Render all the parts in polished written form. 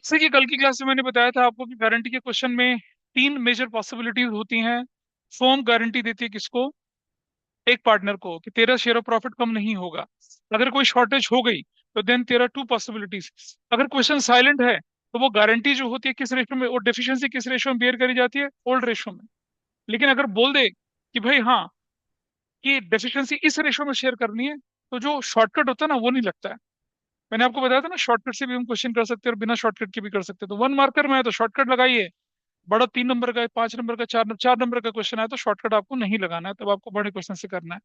जैसे कि कल की क्लास में मैंने बताया था आपको कि गारंटी के क्वेश्चन में तीन मेजर पॉसिबिलिटीज होती हैं। फर्म गारंटी देती है किसको? एक पार्टनर को, कि तेरा शेयर ऑफ प्रॉफिट कम नहीं होगा। अगर कोई शॉर्टेज हो गई तो देन तेरा टू पॉसिबिलिटीज। अगर क्वेश्चन साइलेंट है तो वो गारंटी जो होती है किस रेशो में, और डेफिशिएंसी किस रेशो में बेयर करी जाती है? ओल्ड रेशो में। लेकिन अगर बोल दे कि भाई हाँ, कि डेफिशिएंसी इस रेशो में शेयर करनी है, तो जो शॉर्टकट होता है ना वो नहीं लगता है। मैंने आपको बताया था ना, शॉर्टकट से भी हम क्वेश्चन कर सकते हैं और बिना शॉर्टकट के भी कर सकते हैं। तो वन मार्कर में है तो शॉर्टकट लगाइए। बड़ा 3 नंबर का, 5 नंबर का, 4 नंबर का क्वेश्चन है तो शॉर्टकट आपको नहीं लगाना है, तब आपको बड़े क्वेश्चन से करना है।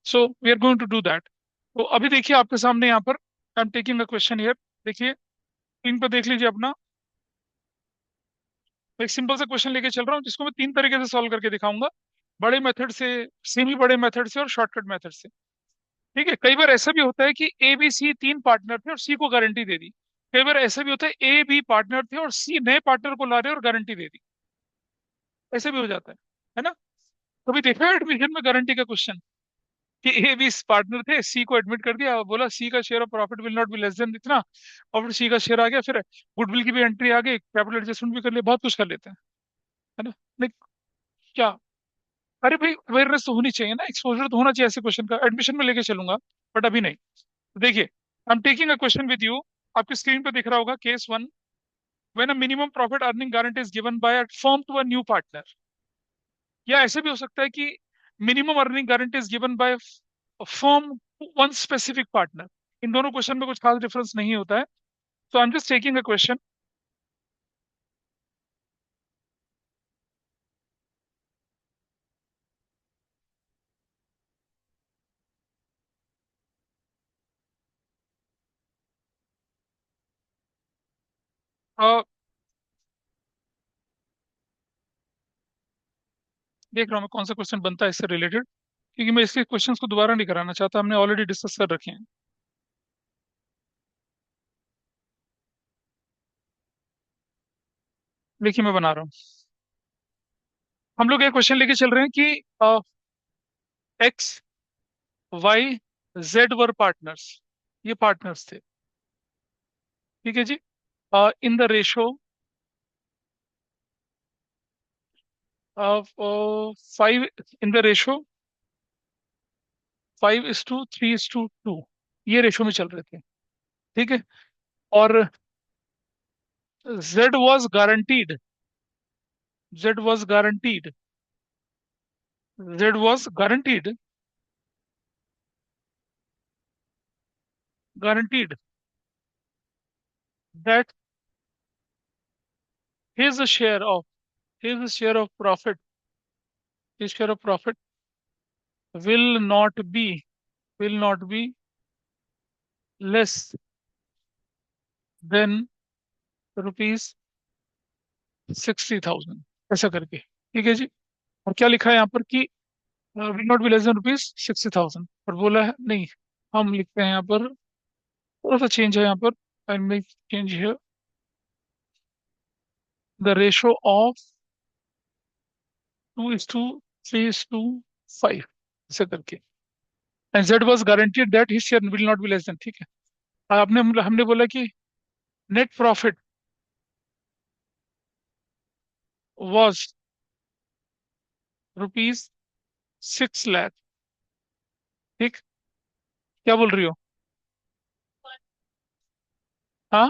So we are going to do that. तो अभी देखिए आपके सामने यहाँ पर I am taking a question here. देखिए स्क्रीन पर देख लीजिए अपना। मैं एक सिंपल सा क्वेश्चन लेके चल रहा हूँ जिसको मैं तीन तरीके से सॉल्व करके दिखाऊंगा। बड़े मेथड से, सेमी बड़े मेथड से और शॉर्टकट मेथड से। ठीक है। कई बार ऐसा भी होता है कि ए बी सी तीन पार्टनर थे और सी को गारंटी दे दी। कई बार ऐसा भी होता है ए बी पार्टनर थे और सी नए पार्टनर को ला रहे और गारंटी दे दी। ऐसे भी हो जाता है ना? कभी देखा है एडमिशन में गारंटी का क्वेश्चन कि ए बी पार्टनर थे, सी को एडमिट कर दिया, बोला सी का share of profit will not be less than इतना, और फिर सी का शेयर आ गया, फिर गुडविल की भी एंट्री आ गई, कैपिटल एडजस्टमेंट भी कर लिया, बहुत कुछ कर लेते हैं। है ना? नहीं, क्या? अरे भाई अवेयरनेस तो होनी चाहिए ना, एक्सपोजर तो होना चाहिए ऐसे क्वेश्चन का। एडमिशन में लेके चलूंगा बट अभी नहीं। तो देखिए I am taking a question with you. आपकी स्क्रीन पे दिख रहा होगा case one. When a minimum profit earning guarantee is given by a firm to a new partner. या ऐसे भी हो सकता है कि minimum earning guarantee is given by firm to one specific partner. इन दोनों क्वेश्चन में कुछ खास डिफरेंस नहीं होता है। तो I am just taking a question. देख रहा हूँ मैं कौन सा क्वेश्चन बनता है इससे रिलेटेड, क्योंकि मैं इसके क्वेश्चंस को दोबारा नहीं कराना चाहता, हमने ऑलरेडी डिस्कस कर रखे हैं। देखिए मैं बना रहा हूँ। हम लोग एक क्वेश्चन लेके चल रहे हैं कि X Y Z were partners. ये पार्टनर्स थे। ठीक है जी। In the ratio of 5, in the ratio 5:3:2। ये रेशो में चल रहे थे। ठीक है। और Z was guaranteed, Z was guaranteed, Z was guaranteed, guaranteed that his share of his share of profit, his share of profit will not be, will not be less than ₹60,000। ऐसा करके। ठीक है जी। और क्या लिखा है यहाँ पर कि will not be less than ₹60,000, और बोला है नहीं। हम लिखते हैं यहाँ पर, थोड़ा सा चेंज है यहाँ पर। I make change here, the ratio of 2:3:5, ऐसा करके। And Z was guaranteed that his share will not be less than. ठीक है। आपने हमने बोला कि नेट प्रॉफिट was ₹6 लाख। ठीक। क्या बोल रही हो? हाँ,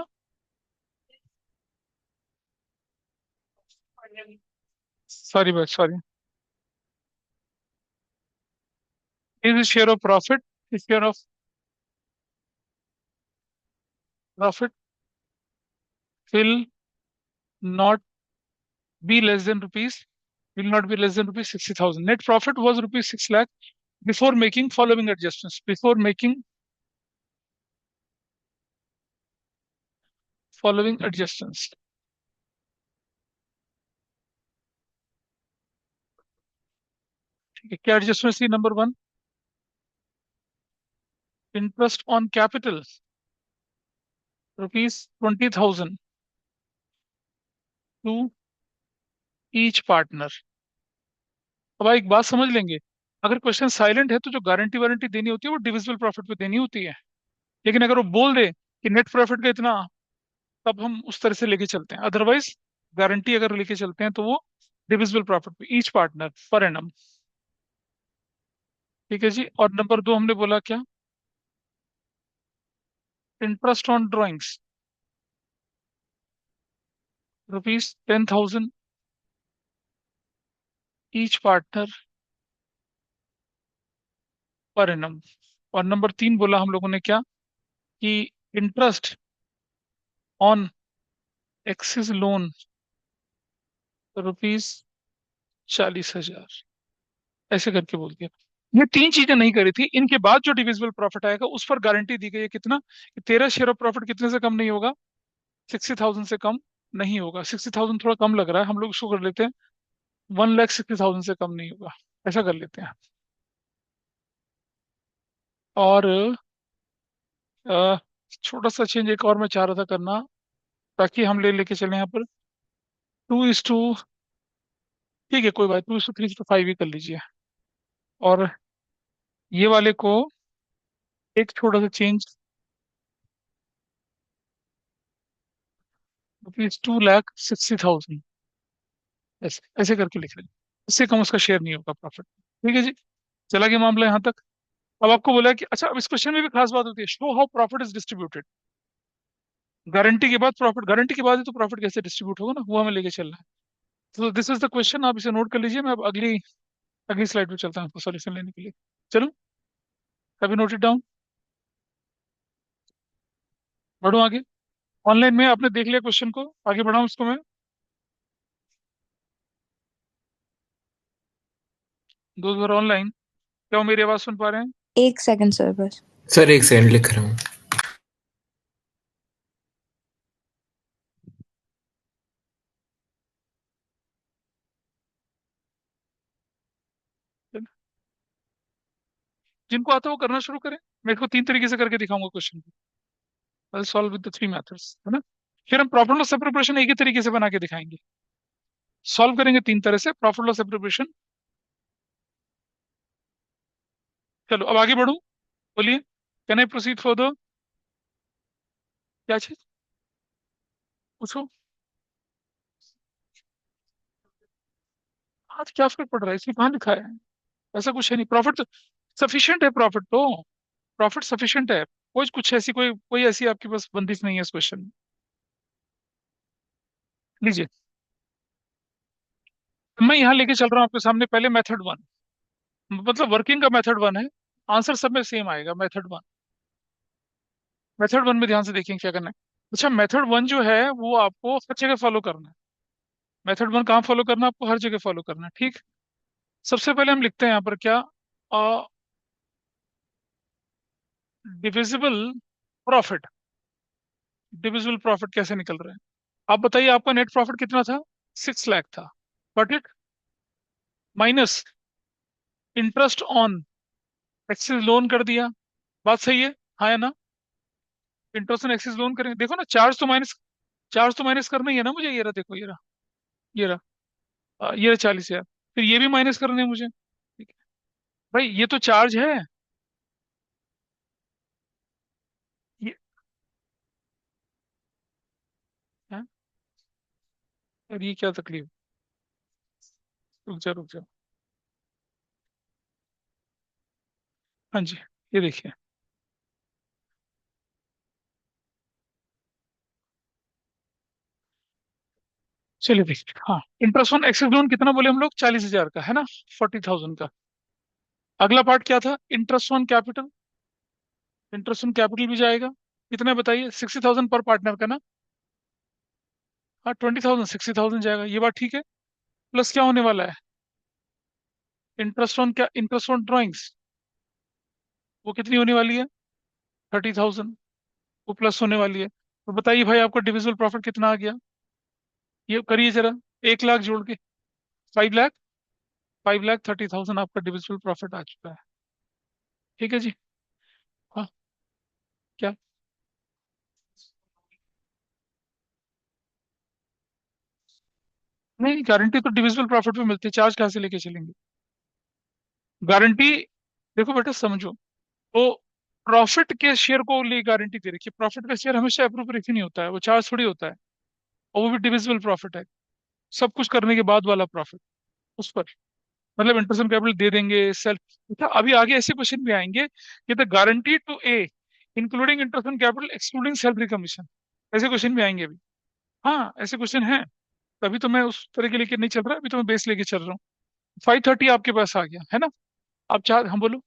सॉरी बस sorry. Is share of profit, share of profit will not be less than rupees, will not be less than ₹60,000. Net profit was ₹6 lakh before making following adjustments. Before making following adjustments. ठीक है। क्या adjustment थी? Number one, interest on capital ₹20,000 to each partner. अब आप एक बात समझ लेंगे, अगर क्वेश्चन साइलेंट है तो जो गारंटी वारंटी देनी होती है वो डिविजिबल प्रॉफिट पे देनी होती है। लेकिन अगर वो बोल दे कि नेट प्रॉफिट का इतना, तब हम उस तरह से लेके चलते हैं, अदरवाइज गारंटी अगर लेके चलते हैं तो वो डिविजिबल प्रॉफिट पे ईच पार्टनर पर एनम। ठीक है जी। और नंबर दो हमने बोला क्या? Interest on drawings, ₹10,000 each partner per annum. और नंबर तीन बोला हम लोगों ने क्या, कि इंटरेस्ट ऑन एक्सिस लोन ₹40,000, ऐसे करके बोल दिया। ये तीन चीजें नहीं करी थी, इनके बाद जो डिविजिबल प्रॉफिट आएगा उस पर गारंटी दी गई है कितना, कि तेरा शेयर ऑफ प्रॉफिट कितने से कम नहीं होगा, 60,000 से कम नहीं होगा। 60,000 थोड़ा कम लग रहा है, हम लोग इसको कर लेते हैं 1,60,000 से कम नहीं होगा, ऐसा कर लेते हैं। और अ, छोटा सा चेंज एक और मैं चाह रहा था करना, ताकि हम ले लेके चले यहाँ पर 2:, ठीक है कोई बात, 2:3:5 ही कर लीजिए। और ये वाले को एक छोटा सा चेंज, ₹2,60,000, ऐसे ऐसे करके लिख लेंगे। इससे कम उसका शेयर नहीं होगा प्रॉफिट। ठीक है जी, चला गया मामला यहाँ तक। अब आपको बोला कि अच्छा, अब इस क्वेश्चन में भी खास बात होती है, show how profit is distributed. Guarantee के बाद प्रॉफिट, गारंटी के बाद ही तो प्रॉफिट कैसे डिस्ट्रीब्यूट होगा ना, वो हमें लेके चलना है। तो दिस इज द क्वेश्चन, आप इसे नोट कर लीजिए। मैं अब अगली अगली स्लाइड पे चलता हूँ सॉल्यूशन लेने के लिए। चलो, अभी नोट इट डाउन, बढ़ो आगे। ऑनलाइन में आपने देख लिया क्वेश्चन को, आगे बढ़ाऊं उसको मैं? दोस्त बार ऑनलाइन, क्या वो मेरी आवाज सुन पा रहे हैं? 1 सेकंड सर बस। सर एक सेकंड लिख रहा हूँ। जिनको आता है वो करना शुरू करें। मैं इसको तीन तरीके से करके दिखाऊंगा क्वेश्चन को, solve with the three methods, है ना। फिर हम प्रॉफिट लॉस सेपरेशन एक ही तरीके से बना के दिखाएंगे, सॉल्व करेंगे तीन तरह से प्रॉफिट लॉस सेपरेशन। चलो अब आगे बढ़ूं, बोलिए, can I proceed for the, क्या चीज पूछो। आज क्या फर्क पड़ रहा है, इसमें कहाँ लिखा है? ऐसा कुछ है नहीं, प्रॉफिट सफिशिएंट है, प्रॉफिट तो, प्रॉफिट सफिशिएंट है। कोई कुछ ऐसी कोई कोई ऐसी आपके पास बंदिश नहीं है इस क्वेश्चन में। लीजिए, मैं यहाँ लेके चल रहा हूँ आपके सामने, पहले मेथड वन, मतलब वर्किंग का मेथड वन है, आंसर सब में सेम आएगा मेथड वन। मेथड वन में ध्यान से देखिए क्या करना है। अच्छा, मेथड वन जो है वो आपको हर जगह फॉलो करना है। मेथड वन कहाँ फॉलो करना है? आपको हर जगह फॉलो करना है, ठीक। सबसे पहले हम लिखते हैं यहाँ पर क्या, डिविजिबल प्रॉफिट। डिविजिबल प्रॉफिट कैसे निकल रहा है? आप बताइए, आपका नेट प्रॉफिट कितना था? 6 लाख था, but it minus interest on axis loan कर दिया। बात सही है, हाँ या ना? इंटरेस्ट ऑन एक्सिस लोन करेंगे, देखो ना, चार्ज तो माइनस करना ही है ना मुझे। ये रहा, देखो ये रहा, ये रहा, ये रहा 40,000। फिर ये भी माइनस करने हैं मुझे, ठीक है भाई, ये तो चार्ज है। ये है? यार ये क्या तकलीफ, रुक जा रुक जा। हाँ जी, ये देखिए, चलिए देखिए, हाँ, इंटरेस्ट ऑन एक्सिस लोन कितना बोले हम लोग? 40,000 का, है ना, 40,000 का। अगला पार्ट क्या था? Interest on capital. Interest on capital भी जाएगा, कितना है बताइए? 60,000 पर पार्टनर का ना। हाँ, 20,000, 60,000 जाएगा, ये बात ठीक है। प्लस क्या होने वाला है? इंटरेस्ट ऑन क्या, इंटरेस्ट ऑन ड्रॉइंग्स, वो कितनी होने वाली है? 30,000, वो प्लस होने वाली है। तो बताइए भाई, आपका डिविजिबल प्रॉफिट कितना आ गया? ये करिए जरा, 1 लाख जोड़ के, 5 लाख, 5,30,000 आपका डिविजिबल प्रॉफिट आ चुका है। ठीक है जी। हाँ, क्या? नहीं, गारंटी तो डिविजिबल प्रॉफिट में मिलती है, चार्ज कहाँ से लेके चलेंगे गारंटी? देखो बेटा समझो, तो प्रॉफिट के शेयर को लिए गारंटी दे रखी है। प्रॉफिट का शेयर हमेशा अप्रोप्रिएशन नहीं होता है, वो चार्ज थोड़ी होता है, और वो भी डिविजिबल प्रॉफिट है, सब कुछ करने के बाद वाला प्रॉफिट उस पर। मतलब इंटरेस्ट ऑन कैपिटल दे देंगे सेल्फ। अच्छा, अभी आगे ऐसे क्वेश्चन भी आएंगे कि the guarantee to A including interest on capital excluding salary commission, ऐसे क्वेश्चन भी आएंगे अभी। हाँ, ऐसे क्वेश्चन हैं। तभी तो मैं उस तरह के लेके नहीं चल रहा, अभी तो मैं बेस लेके चल रहा हूँ। 530 आपके पास आ गया है ना? आप चाह, हम बोलो।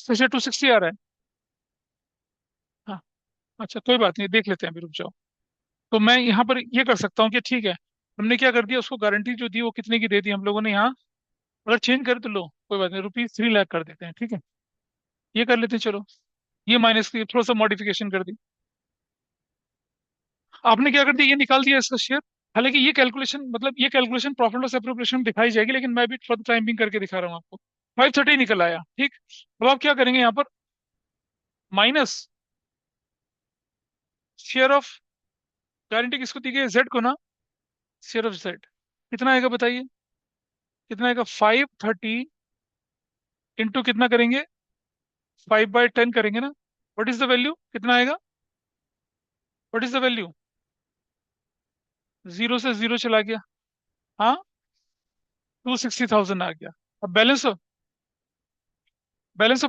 अच्छा, 260 आ रहा है। हाँ। अच्छा, कोई बात नहीं, देख लेते हैं, अभी रुक जाओ। तो मैं यहाँ पर ये कर सकता हूँ कि ठीक है, हमने क्या कर दिया, उसको गारंटी जो दी वो कितने की दे दी हम लोगों ने यहाँ। अगर चेंज करे तो लो, कोई बात नहीं, ₹3 लाख कर देते हैं, ठीक है। ये कर लेते हैं, चलो। ये माइनस की थोड़ा सा मॉडिफिकेशन कर दी। आपने क्या कर दिया, ये निकाल दिया इसका शेयर। हालांकि ये कैलकुलेशन, मतलब ये कैलकुलेशन प्रॉफिट लॉस एप्रोप्रिएशन दिखाई जाएगी, लेकिन मैं भी फॉर द टाइम बिंग करके दिखा रहा हूँ आपको। 530 निकल आया, ठीक। अब आप क्या करेंगे यहाँ पर, माइनस शेयर ऑफ गारंटी किसको दी गई है, जेड को ना। शेयर ऑफ जेड कितना आएगा बताइए, कितना आएगा? 530 इंटू कितना करेंगे, 5/10 करेंगे ना। व्हाट इज द वैल्यू, कितना आएगा? What is the value? Zero से जीरो चला गया। हाँ, 260,000 आ गया। अब बैलेंस ऑफ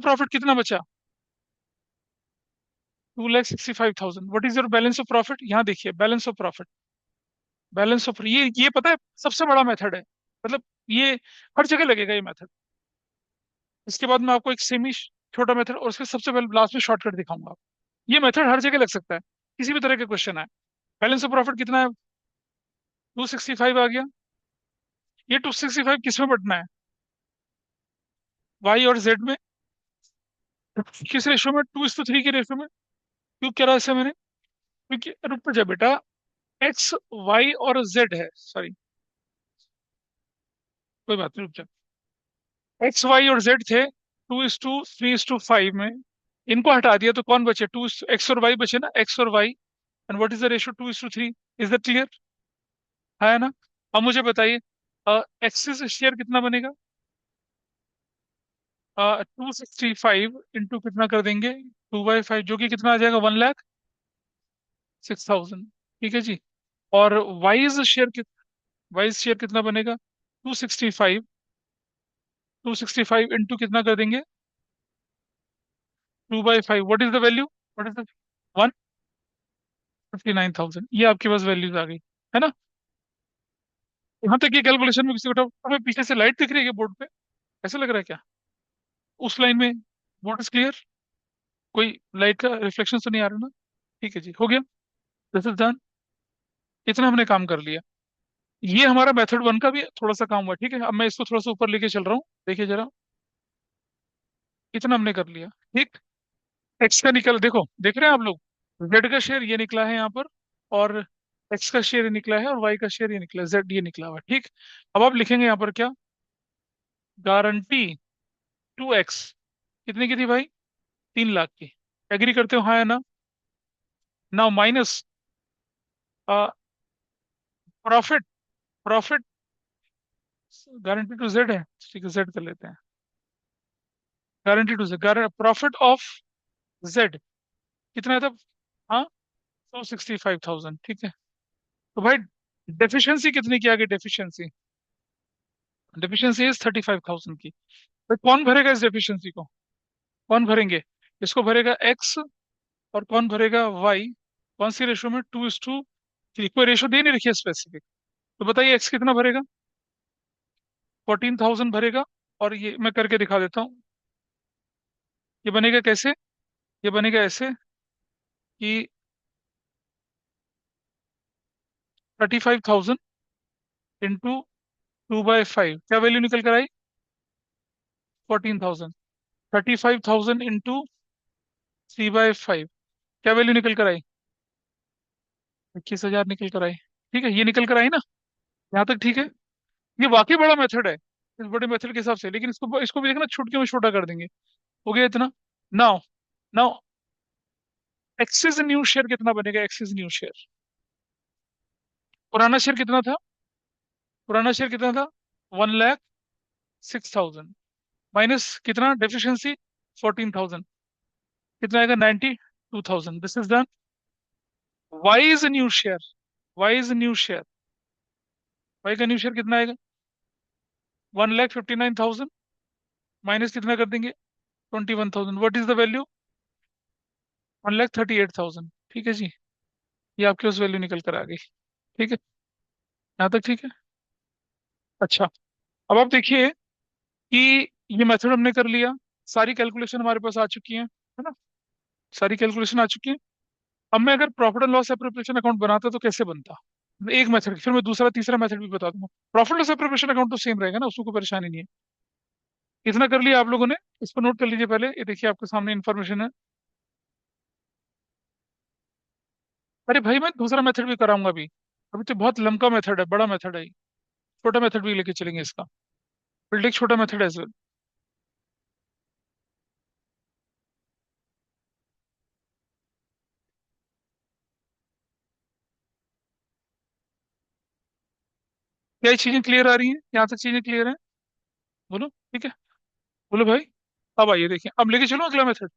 प्रॉफिट कितना बचा? 2,65,000। What is your balance of profit? यहाँ देखिए, balance of profit, balance of, ये पता है सबसे बड़ा मेथड है, मतलब ये हर जगह लगेगा ये मेथड। इसके बाद मैं आपको एक सेमी छोटा मेथड और उसके सबसे पहले लास्ट में शॉर्टकट दिखाऊंगा। ये मेथड हर जगह लग सकता है, किसी भी तरह के क्वेश्चन है। बैलेंस ऑफ प्रॉफिट कितना है? 265 आ गया। ये 265 किस में बटना है, वाई और जेड में। किस रेशो में? 2:3 के रेशो में। क्यों कह रहा है ऐसा मैंने? क्योंकि रुक जा बेटा, एक्स, वाई और जेड है, सॉरी, कोई बात नहीं, रुक जा। एक्स, वाई और जेड थे 2:3:5 में। इनको हटा दिया तो कौन बचे? टू, एक्स और वाई बचे ना, एक्स और Y. And what is the ratio? 2:3। Is that clear? है ना? अब मुझे बताइए, एक्सिस शेयर कितना बनेगा? 265 इंटू कितना कर देंगे, 2/5, जो कि कितना आ जाएगा, 1,06,000। ठीक है जी। और वाइज शेयर कितना बनेगा? 265, 265 इंटू कितना कर देंगे, 2/5। What is the value? What is the 159,000। ये आपके पास वैल्यूज आ गई, है ना? यहाँ तक ये कैलकुलेशन में किसी को हमें पीछे से लाइट दिख रही है बोर्ड पे? ऐसा लग रहा है क्या? उस लाइन में बोर्ड इज क्लियर, कोई लाइट का रिफ्लेक्शन तो नहीं आ रहा ना? ठीक है जी, हो गया। This is done. इतना हमने काम कर लिया। ये हमारा मेथड वन का भी थोड़ा सा काम हुआ, ठीक है। अब मैं इसको थोड़ा सा ऊपर लेके चल रहा हूँ, देखिए जरा। इतना हमने कर लिया, ठीक। एक्स का निकल, देखो, देख रहे हैं आप लोग, जेड का शेयर ये निकला है यहाँ पर, और एक्स का शेयर ये निकला है, और वाई का शेयर ये निकला है, जेड ये निकला हुआ है, ठीक। अब आप लिखेंगे यहाँ पर क्या, गारंटी टू एक्स कितने की थी भाई? 3 लाख की। एग्री करते हो, हाँ या ना? Now minus profit, profit guarantee to Z है, ठीक है, जेड कर लेते हैं। Guarantee to Z, profit of Z कितना था? हाँ, 265,000, ठीक है। तो भाई डेफिशिएंसी कितनी की आ गई, डेफिशिएंसी, डेफिशिएंसी इज 35,000 की। भाई कौन भरेगा इस डेफिशिएंसी को? कौन भरेंगे? इसको भरेगा एक्स, और कौन भरेगा? वाई। कौन सी रेशो में? 2:3। कोई रेशो दे नहीं रखी है स्पेसिफिक। तो बताइए एक्स कितना भरेगा? 14,000 भरेगा। और ये मैं करके दिखा देता हूँ। ये बनेगा कैसे? ये बनेगा ऐसे कि 35,000 इंटू 2/5, क्या वैल्यू निकल कर आई? 14,000। 35,000 इंटू 3/5, क्या वैल्यू निकल कर आई? 21,000 निकल कर आई। ठीक है, ये निकल कर आई ना? यहाँ तक ठीक है। ये वाकई बड़ा मेथड है इस बड़े मेथड के हिसाब से, लेकिन इसको इसको भी देखना, छुटकियों में छोटा कर देंगे। हो गया इतना। Now, now axis new share कितना बनेगा? एक्सिस न्यू शेयर पुराना शेयर कितना था? पुराना शेयर कितना था? 1,06,000 माइनस कितना डेफिशिएंसी? 14,000, कितना आएगा? 92,000। This is done. Y is new share? Y is new share? Y का न्यू शेयर कितना आएगा? 1,59,000 माइनस कितना कर देंगे? 21,000। What is the value? 1,38,000। ठीक है जी, ये आपकी उस वैल्यू निकल कर आ गई। ठीक है, यहाँ तक ठीक है। अच्छा, अब आप देखिए कि ये मेथड हमने कर लिया, सारी कैलकुलेशन हमारे पास आ चुकी है ना? सारी कैलकुलेशन आ चुकी है। अब मैं अगर profit and loss appropriation account बनाता तो कैसे बनता? एक मेथड, फिर मैं दूसरा तीसरा मेथड भी बता दूंगा। प्रॉफिट लॉस एप्रोप्रिएशन अकाउंट तो सेम रहेगा ना, उसमें कोई परेशानी नहीं है। इतना कर लिया आप लोगों ने, इस पर नोट कर लीजिए पहले, ये देखिए आपके सामने इन्फॉर्मेशन है। अरे भाई, मैं दूसरा मेथड भी कराऊंगा अभी। अभी तो बहुत लंबा मेथड है, बड़ा मेथड है ये। छोटा मेथड भी लेके चलेंगे इसका। विल टेक छोटा मेथड एज वेल। क्या ये चीजें क्लियर आ रही हैं? यहाँ तक चीजें क्लियर हैं? बोलो। ठीक है, बोलो भाई। अब आइए देखिए, अब लेके चलो अगला मेथड।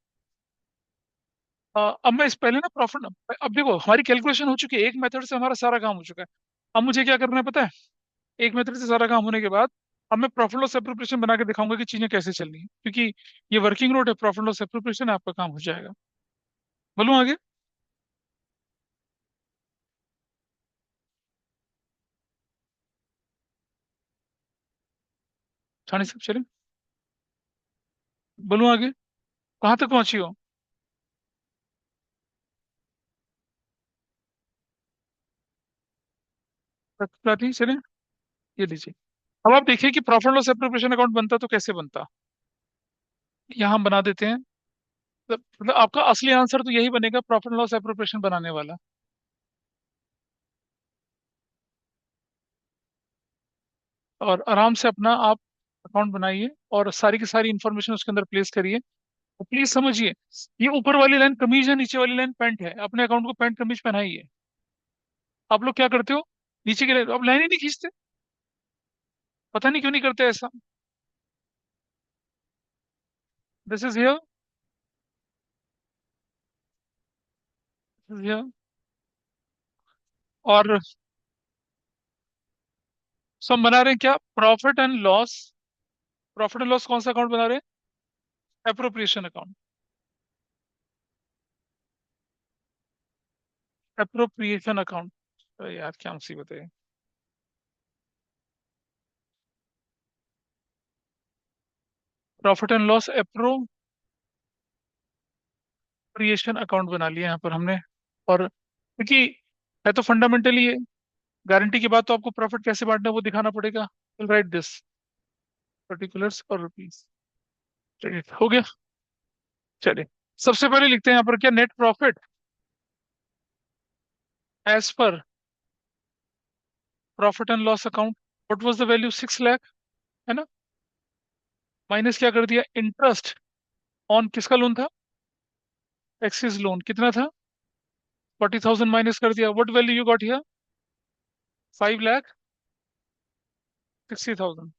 अब मैं इस पहले ना प्रॉफिट, अब देखो हमारी कैलकुलेशन हो चुकी है, एक मेथड से हमारा सारा काम हो चुका है। अब मुझे क्या करना है पता है? एक मेथड से सारा काम होने के बाद अब मैं प्रॉफिट लॉस एप्रोप्रिएशन बना के दिखाऊंगा कि चीजें कैसे चल रही हैं, क्योंकि ये वर्किंग नोट है। प्रॉफिट लॉस एप्रोप्रिएशन आपका काम हो जाएगा। बोलूँ आगे? छानी सब चले, बोलूँ आगे? कहाँ तक पहुंची हो? नहीं चले, ये लीजिए। अब आप देखिए कि प्रॉफिट लॉस एप्रोप्रिएशन अकाउंट बनता तो कैसे बनता। यहाँ हम बना देते हैं। मतलब आपका असली आंसर तो यही बनेगा, प्रॉफिट लॉस एप्रोप्रिएशन बनाने वाला। और आराम से अपना आप अकाउंट बनाइए और सारी की सारी इंफॉर्मेशन उसके अंदर प्लेस करिए। तो प्लीज समझिए, ये ऊपर वाली लाइन कमीज है, नीचे वाली लाइन पैंट है। अपने अकाउंट को पैंट कमीज पहनाइए। आप लोग क्या करते हो? नीचे की लाइन, आप लाइन ही नहीं खींचते। पता नहीं क्यों नहीं करते ऐसा। दिस इज हियर, और सब बना रहे हैं क्या? Profit and loss. Profit and loss कौन सा अकाउंट बना रहे हैं? Appropriation account. Appropriation account. अरे यार, क्या मुसीबत है। Profit and loss appropriation account बना लिया यहाँ पर हमने। और क्योंकि है तो फंडामेंटली है, गारंटी के बाद तो आपको प्रॉफिट कैसे बांटना है वो दिखाना पड़ेगा। राइट दिस पर्टिकुलर्स और रुपीस। चलिए, हो गया। चलिए, सबसे पहले लिखते हैं यहाँ पर क्या, net profit as per profit and loss account. What was the value? 6 lakh, है ना? माइनस क्या कर दिया? इंटरेस्ट ऑन किसका लोन था? X's loan. कितना था? 40,000 माइनस कर दिया। What value you got here? 5,60,000।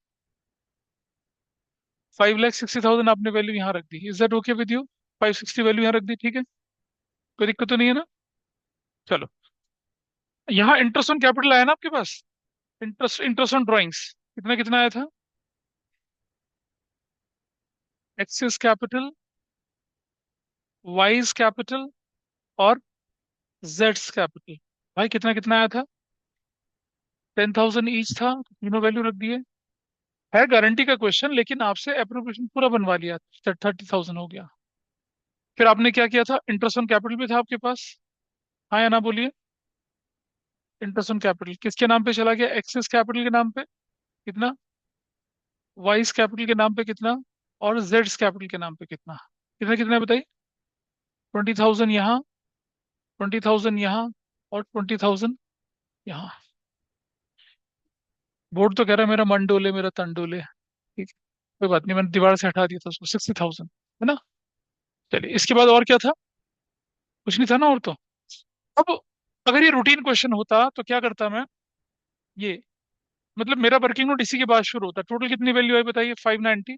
5,60,000 आपने वैल्यू यहाँ रख दी। Is that okay with you? 560 value यहाँ रख दी, ठीक है? कोई दिक्कत तो नहीं है ना? चलो, यहाँ इंटरेस्ट ऑन कैपिटल आया ना आपके पास? इंटरेस्ट इंटरेस्ट ऑन ड्राइंग्स कितना कितना आया था? एक्सिस कैपिटल, वाइज कैपिटल और जेड्स कैपिटल। भाई कितना कितना आया था? 10,000 ईच था, तीनों वैल्यू रख दिए। है गारंटी का क्वेश्चन, लेकिन आपसे अप्रोप्रिएशन पूरा बनवा लिया। 30,000 हो गया। फिर आपने क्या किया था? इंटरेस्ट ऑन कैपिटल भी था आपके पास। हाँ या ना बोलिए? इंटरेस्ट ऑन कैपिटल किसके नाम पे चला गया? एक्सिस कैपिटल के नाम पे। कितना? वाइज कैपिटल के नाम पे कितना? और जेड्स कैपिटल के नाम पे कितना? कितना कितना है बताइए? 20,000 यहाँ, 20,000 यहाँ, और 20,000 यहाँ। बोर्ड तो कह रहा है मेरा मन डोले मेरा तन डोले। ठीक है, कोई बात नहीं, मैंने दीवार से हटा दिया था उसको। 60,000, है ना? चलिए, इसके बाद और क्या था? कुछ नहीं था ना और तो। अब अगर ये रूटीन क्वेश्चन होता तो क्या करता मैं? ये मतलब मेरा वर्किंग नोट इसी के बाद शुरू होता है। टोटल कितनी वैल्यू आई बताइए? 590।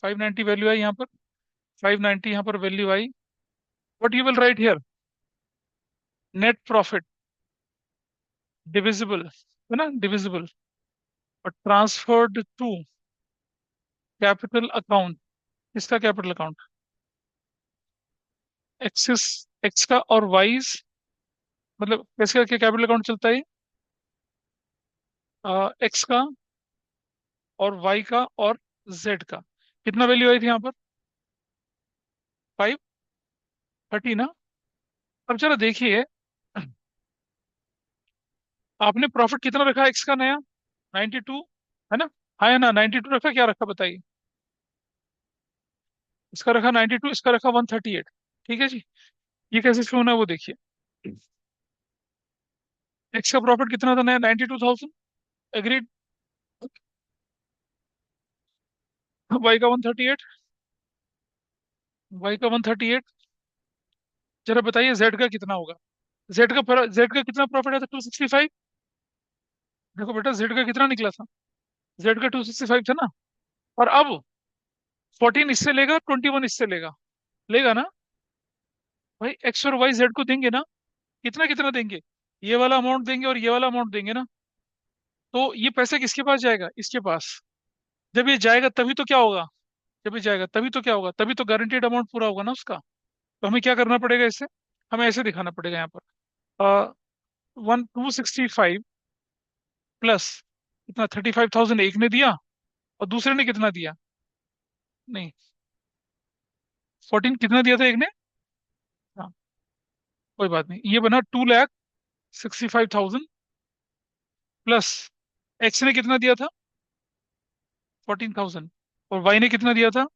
590 वैल्यू आई यहाँ पर। 590 यहाँ पर value I. What you will write here? Net profit divisible, है ना, डिविजिबल, और ट्रांसफर्ड टू कैपिटल अकाउंट। किसका कैपिटल अकाउंट? एक्सिस, एक्स का और वाइज, मतलब कैसे क्या कैपिटल अकाउंट चलता है? एक्स का और वाई का और जेड का। कितना वैल्यू आई थी यहाँ पर? 530 ना। अब जरा देखिए, आपने प्रॉफिट कितना रखा एक्स का नया? 92, है ना? हाँ, है ना, 92 रखा, क्या रखा बताइए? इसका रखा 92, इसका रखा 138। ठीक है जी। ये कैसे शो होना है वो देखिए। एक्स का प्रॉफिट कितना था नया? 92,000। एग्रीड। वाई का 138। वाई का 138। जरा बताइए जेड का कितना होगा? जेड का कितना प्रॉफिट है? 265। देखो बेटा, जेड का कितना निकला था? जेड का 265 था ना। और अब 14 इससे लेगा, 21 इससे लेगा, लेगा ना। भाई एक्स और वाई जेड को देंगे ना, कितना कितना देंगे? ये वाला अमाउंट देंगे और ये वाला अमाउंट देंगे ना। तो ये पैसा किसके पास जाएगा? इसके पास। जब ये जाएगा तभी तो क्या होगा? जब ये जाएगा तभी तो क्या होगा? तभी तो गारंटीड अमाउंट पूरा होगा ना उसका। तो हमें क्या करना पड़ेगा इससे? हमें ऐसे दिखाना पड़ेगा यहाँ पर। 265 प्लस कितना? 35,000 एक ने दिया, और दूसरे ने कितना दिया? नहीं, 14 कितना दिया था एक ने? हाँ, कोई बात नहीं, ये बना 2,65,000 प्लस एक्स ने कितना दिया था? 14,000। और वाई ने कितना दिया था?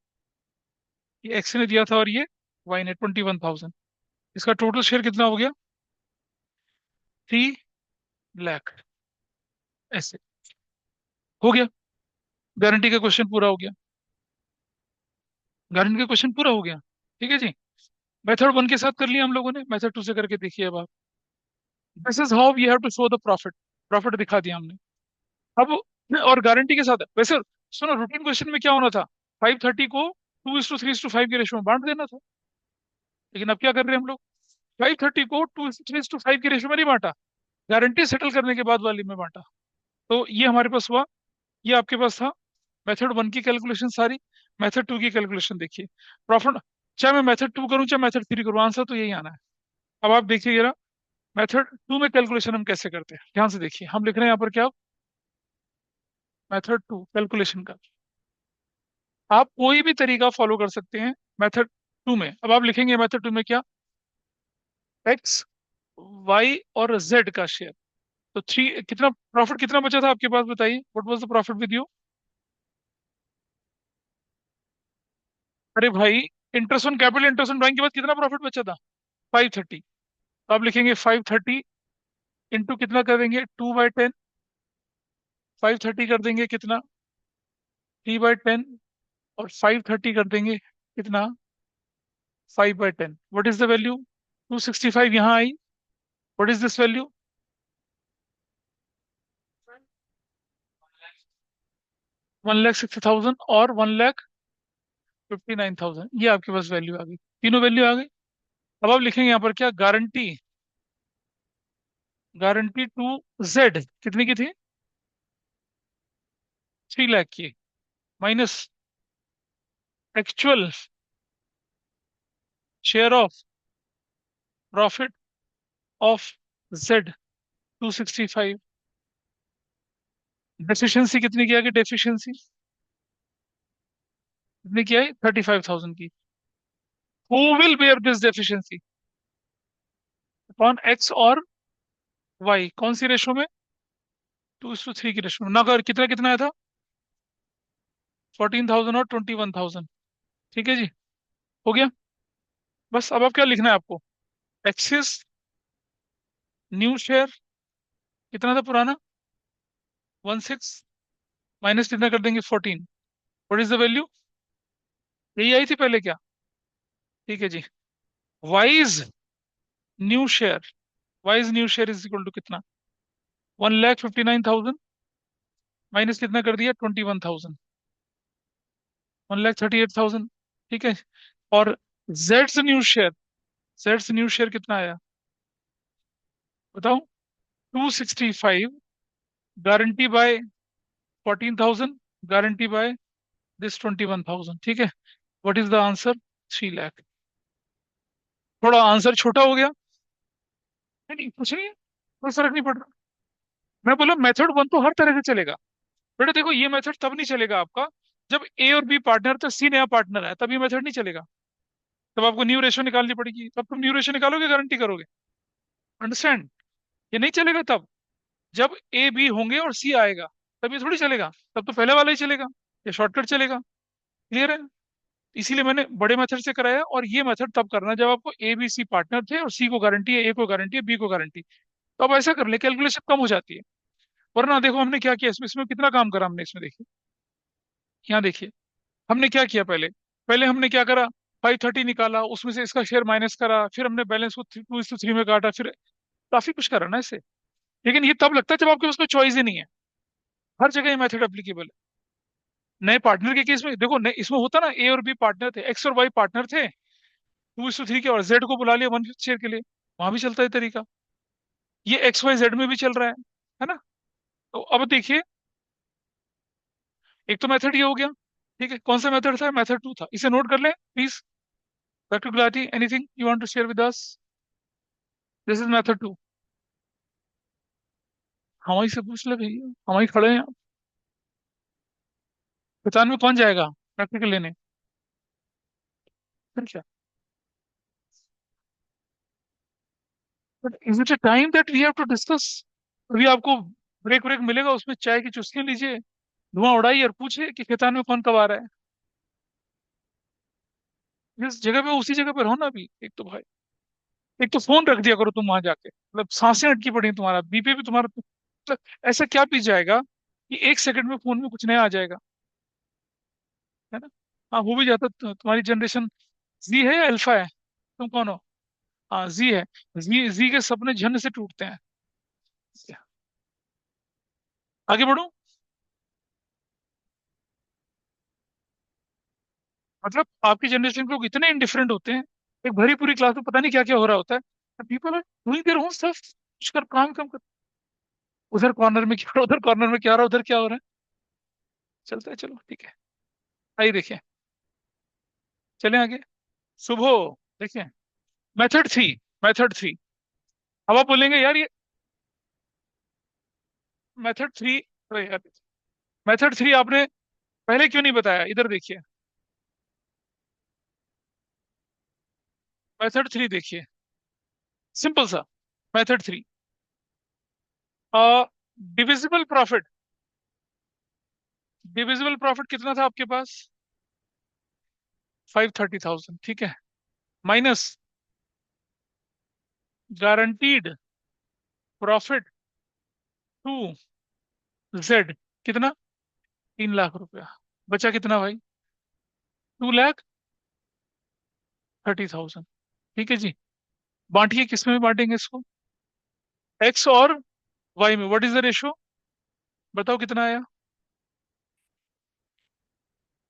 ये एक्स ने दिया था और ये वाई ने 21,000। इसका टोटल शेयर कितना हो गया? 3 लाख। ऐसे हो गया। गारंटी का क्वेश्चन पूरा हो गया। गारंटी का क्वेश्चन पूरा हो गया। ठीक है जी। मेथड 1 के साथ कर लिया हम लोगों ने, मेथड 2 से करके देखिए अब आप। This is how we have to show the profit. Profit दिखा दिया हमने। अब और गारंटी के साथ वैसे, सुनो, रूटीन क्वेश्चन में क्या होना था? 530 को 2:3:5 के रेशियो में बांट देना था। लेकिन अब क्या कर रहे हैं हम लोग? 530 को 2:3:5 के रेशियो में नहीं बांटा, गारंटी सेटल करने के बाद वाली में बांटा। तो ये हमारे पास हुआ। ये आपके पास था मेथड 1 की कैलकुलेशन सारी। मेथड 2 की कैलकुलेशन देखिए। प्रॉफिट, चाहे मैं मेथड 2 करूं चाहे मेथड 3 करूं, आंसर तो यही आना है। अब आप देखिए जरा, मेथड 2 में कैलकुलेशन हम कैसे करते हैं, ध्यान से देखिए। हम लिख रहे हैं यहाँ पर क्या? मेथड 2 कैलकुलेशन का। आप कोई भी तरीका फॉलो कर सकते हैं मेथड 2 में। अब आप लिखेंगे मेथड 2 में क्या? एक्स, वाई और जेड का शेयर। तो थ्री, कितना प्रॉफिट कितना बचा था आपके पास बताइए? What was the profit with you? अरे भाई, interest on capital, interest on drawing के बाद कितना प्रॉफिट बचा था? 530। तो आप लिखेंगे 530 इंटू कितना कर देंगे? 2/10। 530 कर देंगे कितना? 3/10। और 530 कर देंगे कितना? 5/10। What is the value? 265 यहाँ आई। What is this value? 1,60,000 और 1,59,000। ये आपके पास वैल्यू आ गई, तीनों वैल्यू आ गई। अब आप लिखेंगे यहाँ पर क्या? गारंटी, गारंटी टू जेड कितनी की थी? 3 लाख की, minus actual share of profit of Z 265। Deficiency कितनी की आ गई? डेफिशिएंसी कितनी की आई? 35,000 की। Who will bear this deficiency upon X और वाई? कौन सी रेशो में? 2:3 की रेशो में ना। कर कितना कितना आया था? 14,000 और 21,000। ठीक है जी, हो गया। बस अब क्या लिखना है आपको? एक्सिस न्यू शेयर कितना था पुराना? 16 माइनस कितना कर देंगे? 14। What is the value? यही आई थी पहले क्या? ठीक है जी। Y's new share, Y's new share is equal to कितना? 1,59,000 माइनस कितना कर दिया, 21,000, 1,38,000। ठीक है। और Jades new share, Jades new share कितना आया बताओ, 265, guarantee bye 14,000, guarantee by this 21,000। ठीक है। What is the answer? 3 lakh. थोड़ा आंसर छोटा हो गया। नहीं नहीं, कुछ नहीं है, कोई फर्क नहीं पड़ रहा। मैं बोला मेथड वन तो हर तरह से चलेगा। बेटा देखो, ये मेथड तब नहीं चलेगा आपका जब ए और बी पार्टनर तो सी नया पार्टनर है, तब ये मेथड नहीं चलेगा। तब आपको न्यू रेशो निकालनी पड़ेगी, तब तुम न्यू रेशो निकालोगे, गारंटी करोगे। अंडरस्टैंड? ये नहीं चलेगा तब जब ए बी होंगे और सी आएगा, तब ये थोड़ी चलेगा। तब तो पहले वाला ही चलेगा, ये शॉर्टकट चलेगा। क्लियर है? इसीलिए मैंने बड़े मेथड से कराया, और ये मेथड तब करना जब आपको ए बी सी पार्टनर थे और सी को गारंटी है, ए को गारंटी है, बी को गारंटी। तो अब ऐसा कर ले, कैलकुलेशन कम हो जाती है। वरना देखो हमने क्या किया इसमें, इसमें कितना काम करा हमने इसमें, देखिए यहाँ देखिए। हमने क्या किया, पहले पहले हमने क्या करा, 530 निकाला, उसमें से इसका शेयर माइनस करा, फिर हमने बैलेंस को 2:3 में काटा, फिर काफी कुछ करा ना इससे। लेकिन ये तब लगता है जब आपके पास कोई चॉइस ही नहीं है। हर जगह ये मेथड एप्लीकेबल है। नए पार्टनर के केस में देखो, नए इसमें होता ना, ए और बी पार्टनर थे, एक्स और वाई पार्टनर थे, 2:3 के, और जेड को बुला लिया 1/5 शेयर के लिए, वहां भी चलता है तरीका। ये एक्स वाई जेड में भी चल रहा है ना? तो अब देखिए, एक तो मेथड ये हो गया। ठीक है, कौन सा मेथड था? मेथड टू था, इसे नोट कर लें please. Doctor Gulati, anything you want to share with us? This is method two. हमारी से पूछ ले भैया, हमारी खड़े हैं। पहचान में कौन जाएगा प्रैक्टिकल लेने? फिर क्या? But is it a time that we have to discuss? अभी आपको ब्रेक ब्रेक मिलेगा, उसमें चाय की चुस्कियां लीजिए, धुआं उड़ाइए और पूछिए कि खेतान में कौन कब आ रहा है। जिस जगह पे उसी जगह पे रहो ना अभी। एक तो भाई, एक तो फोन रख दिया करो तुम वहां जाके, मतलब सांसें अटकी पड़ी हैं तुम्हारा, बीपी भी तुम्हारा, मतलब ऐसा क्या पी जाएगा कि 1 सेकंड में फोन में कुछ नया आ जाएगा, है ना? हाँ, हो भी जाता। तुम्हारी जनरेशन जी है या अल्फा है? तुम कौन हो? हाँ, जी है। जी, जी के सपने झन से टूटते हैं। आगे बढ़ो। मतलब आपकी जनरेशन के लोग इतने इंडिफरेंट होते हैं, एक भरी पूरी क्लास में पता नहीं क्या क्या हो रहा होता है, people are doing their own stuff, कुछ कर काम कम कर। उधर कॉर्नर में क्या हो रहा है, उधर कॉर्नर में क्या हो रहा है, उधर क्या हो रहा है, चलता है। चलो ठीक है, आइए देखिए, चलें आगे। सुबह, देखिए, मेथड थ्री, मेथड थ्री। अब आप बोलेंगे यार ये मेथड थ्री, अरे यार, मेथड थ्री आपने पहले क्यों नहीं बताया? इधर देखिए, मेथड थ्री देखिए, सिंपल सा। Method three, divisible profit, divisible profit कितना था आपके पास? 530,000। ठीक है, minus guaranteed profit to Z, कितना? 3 लाख रुपया। बचा कितना भाई? 2,30,000। ठीक है जी। बांटिए, किस में बांटेंगे इसको? एक्स और वाई में। What is the ratio? बताओ कितना आया?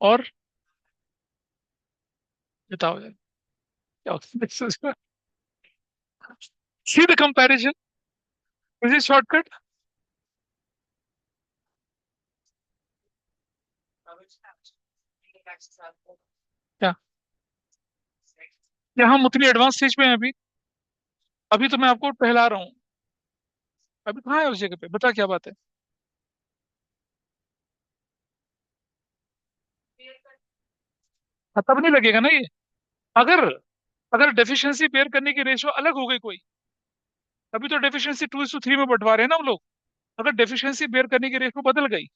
और बताओ यार, क्या होता है? See the comparison, is it shortcut? क्या? क्या हम उतनी एडवांस स्टेज पे हैं अभी? अभी तो मैं आपको टहला रहा हूँ। अभी कहाँ है उस जगह पे, बता क्या बात है? हाँ, तब नहीं लगेगा ना ये। अगर अगर डेफिशिएंसी बेयर करने की रेशो अलग हो गई कोई, अभी तो डेफिशिएंसी 2:3 में बंटवा रहे हैं ना हम लोग। अगर डेफिशिएंसी बेयर करने की रेशो बदल गई,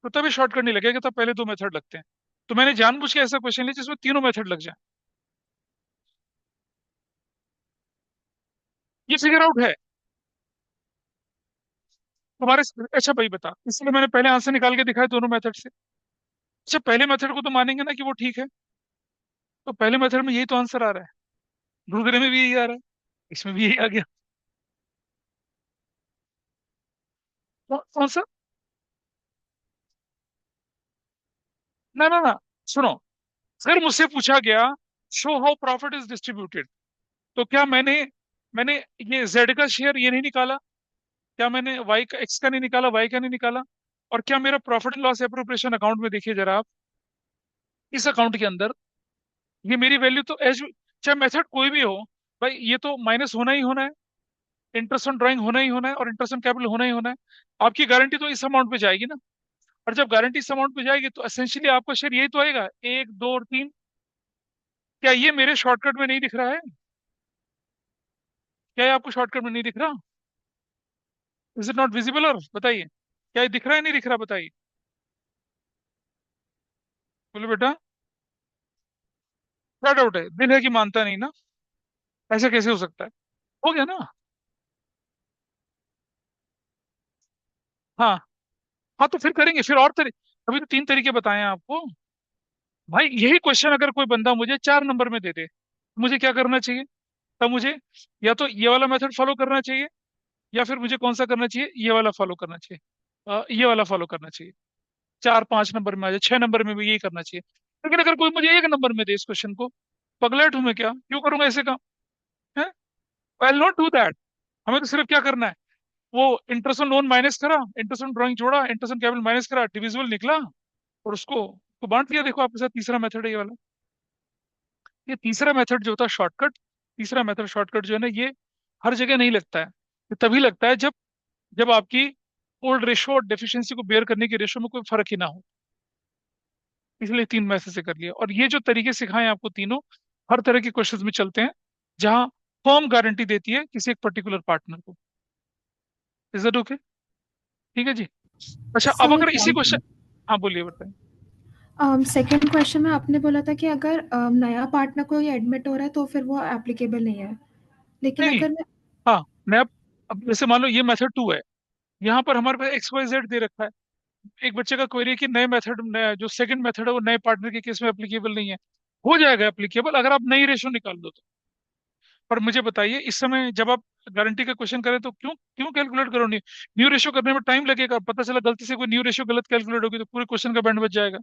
तो तभी शॉर्टकट नहीं लगेगा, तब पहले दो मेथड लगते हैं। तो मैंने जानबूझ के ऐसा क्वेश्चन लिया जिसमें तीनों मेथड लग जाए। ये फिगर आउट है तुम्हारे। अच्छा भाई बता, इसलिए मैंने पहले आंसर निकाल के दिखाया दोनों मेथड से। अच्छा, पहले मेथड को तो मानेंगे ना कि वो ठीक है, तो पहले मेथड में यही तो आंसर आ रहा है, दूसरे में भी यही आ रहा है, इसमें भी यही आ गया। कौन सा? ना ना ना, सुनो, अगर मुझसे पूछा गया show how profit is distributed, तो क्या मैंने मैंने ये जेड का शेयर ये नहीं निकाला? क्या मैंने वाई का, एक्स का नहीं निकाला, वाई का नहीं निकाला? और क्या मेरा profit and loss appropriation account में देखिए जरा आप, इस अकाउंट के अंदर ये मेरी वैल्यू तो एज, चाहे मेथड कोई भी हो, भाई ये तो माइनस होना ही होना है, इंटरेस्ट ऑन ड्राइंग होना ही होना है, और इंटरेस्ट ऑन कैपिटल होना ही होना है। आपकी गारंटी तो इस अमाउंट पे जाएगी ना। और जब गारंटी इस अमाउंट पे जाएगी तो एसेंशियली आपका शेयर यही तो आएगा, एक दो और तीन। क्या ये मेरे शॉर्टकट में नहीं दिख रहा है? क्या ये आपको शॉर्टकट में नहीं दिख रहा? Is it not visible? और बताइए, क्या ये दिख रहा है नहीं दिख रहा, बताइए। बोलो बेटा, क्या डाउट है? दिल है कि मानता नहीं ना? ऐसा कैसे हो सकता है? हो गया ना? हाँ। हाँ तो फिर करेंगे, फिर और अभी तो तीन तरीके बताए हैं आपको। भाई यही क्वेश्चन अगर कोई बंदा मुझे 4 नंबर में दे दे, मुझे क्या करना चाहिए? तब मुझे या तो ये वाला मेथड फॉलो करना चाहिए, या फिर मुझे कौन सा करना चाहिए, ये वाला फॉलो करना चाहिए, ये वाला फॉलो करना चाहिए। 4 5 नंबर में आ जाए, 6 नंबर में भी यही करना चाहिए। लेकिन अगर कोई मुझे 1 नंबर में दे इस क्वेश्चन को, पगलेट हूं मैं क्या? क्यों करूंगा ऐसे काम? है, I will not do that. हमें तो सिर्फ क्या करना है, वो इंटरेस्ट ऑन लोन माइनस करा, इंटरेस्ट ऑन ड्राइंग जोड़ा, इंटरेस्ट ऑन कैपिटल माइनस करा, डिविजिबल निकला, और उसको तो बांट दिया। देखो आपके साथ तीसरा मेथड है ये वाला। ये तीसरा मेथड जो होता है शॉर्टकट, तीसरा मेथड शॉर्टकट जो है ना, ये हर जगह नहीं लगता है। ये तभी लगता है जब जब आपकी ओल्ड रेशो और डेफिशिएंसी को बेयर करने की रेशो में कोई फर्क ही ना हो। इसलिए तीन मैसेज से कर लिया, और ये जो तरीके सिखाए हैं आपको तीनों, हर तरह के क्वेश्चंस में चलते हैं जहां फर्म गारंटी देती है किसी एक पर्टिकुलर पार्टनर को। Is that okay? ठीक है जी। अच्छा, सर अब एक अगर इसी डाउट क्वेश्चन, है। हाँ बोलिए बताएं। सेकंड क्वेश्चन में आपने बोला था कि अगर नया पार्टनर कोई एडमिट हो रहा है तो फिर वो एप्लीकेबल नहीं है, लेकिन नहीं नहीं, अगर मैं हाँ, मैं अब जैसे मान लो ये मेथड 2 है, यहाँ पर हमारे पास एक्स वाई जेड दे रखा है। एक बच्चे का क्वेरी है कि नए मेथड, जो सेकंड मेथड है वो नए पार्टनर के केस में एप्लीकेबल नहीं है। हो जाएगा एप्लीकेबल अगर आप नई रेशो निकाल दो तो। पर मुझे बताइए, इस समय जब आप गारंटी का क्वेश्चन करें तो क्यों क्यों कैलकुलेट करो? न्यू न्यू रेशो करने में टाइम लगेगा, पता चला गलती से कोई न्यू रेशो गलत कैलकुलेट होगी तो पूरे क्वेश्चन का बैंड बच जाएगा।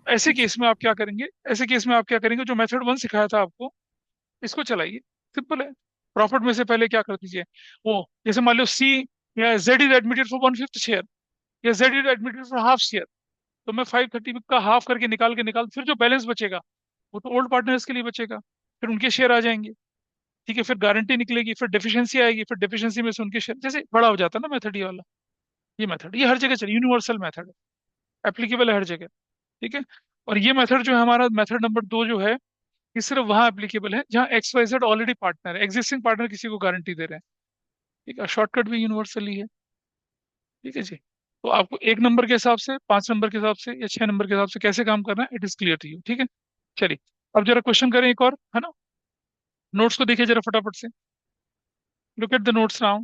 ऐसे केस में आप क्या करेंगे, ऐसे केस में आप क्या करेंगे, जो मेथड 1 सिखाया था आपको, इसको चलाइए। सिंपल है। प्रॉफिट में से पहले क्या कर दीजिए, वो जैसे मान लो सी या Z is admitted for 1/5 share, या Z is admitted for half share, तो मैं 530 का हाफ करके निकाल फिर जो बैलेंस बचेगा वो तो ओल्ड पार्टनर्स के लिए बचेगा, फिर उनके शेयर आ जाएंगे। ठीक है, फिर गारंटी निकलेगी, फिर डेफिशिएंसी आएगी, फिर डेफिशिएंसी में से उनके शेयर, जैसे बड़ा हो जाता है ना मेथड ये वाला। ये मेथड ये हर जगह चलिए, यूनिवर्सल मेथड है, एप्लीकेबल है हर जगह। ठीक है। और ये मेथड जो है हमारा मेथड नंबर 2 जो है, ये सिर्फ वहां एप्लीकेबल है जहां X Y Z already partner है, एग्जिस्टिंग पार्टनर किसी को गारंटी दे रहे हैं। ठीक है, शॉर्टकट भी यूनिवर्सली है। ठीक है जी। तो आपको 1 नंबर के हिसाब से, 5 नंबर के हिसाब से, या 6 नंबर के हिसाब से कैसे काम करना है, it is clear to you. ठीक है। चलिए, अब जरा क्वेश्चन करें एक और, है ना? नोट्स को देखिए जरा फटाफट से। Look at the notes now.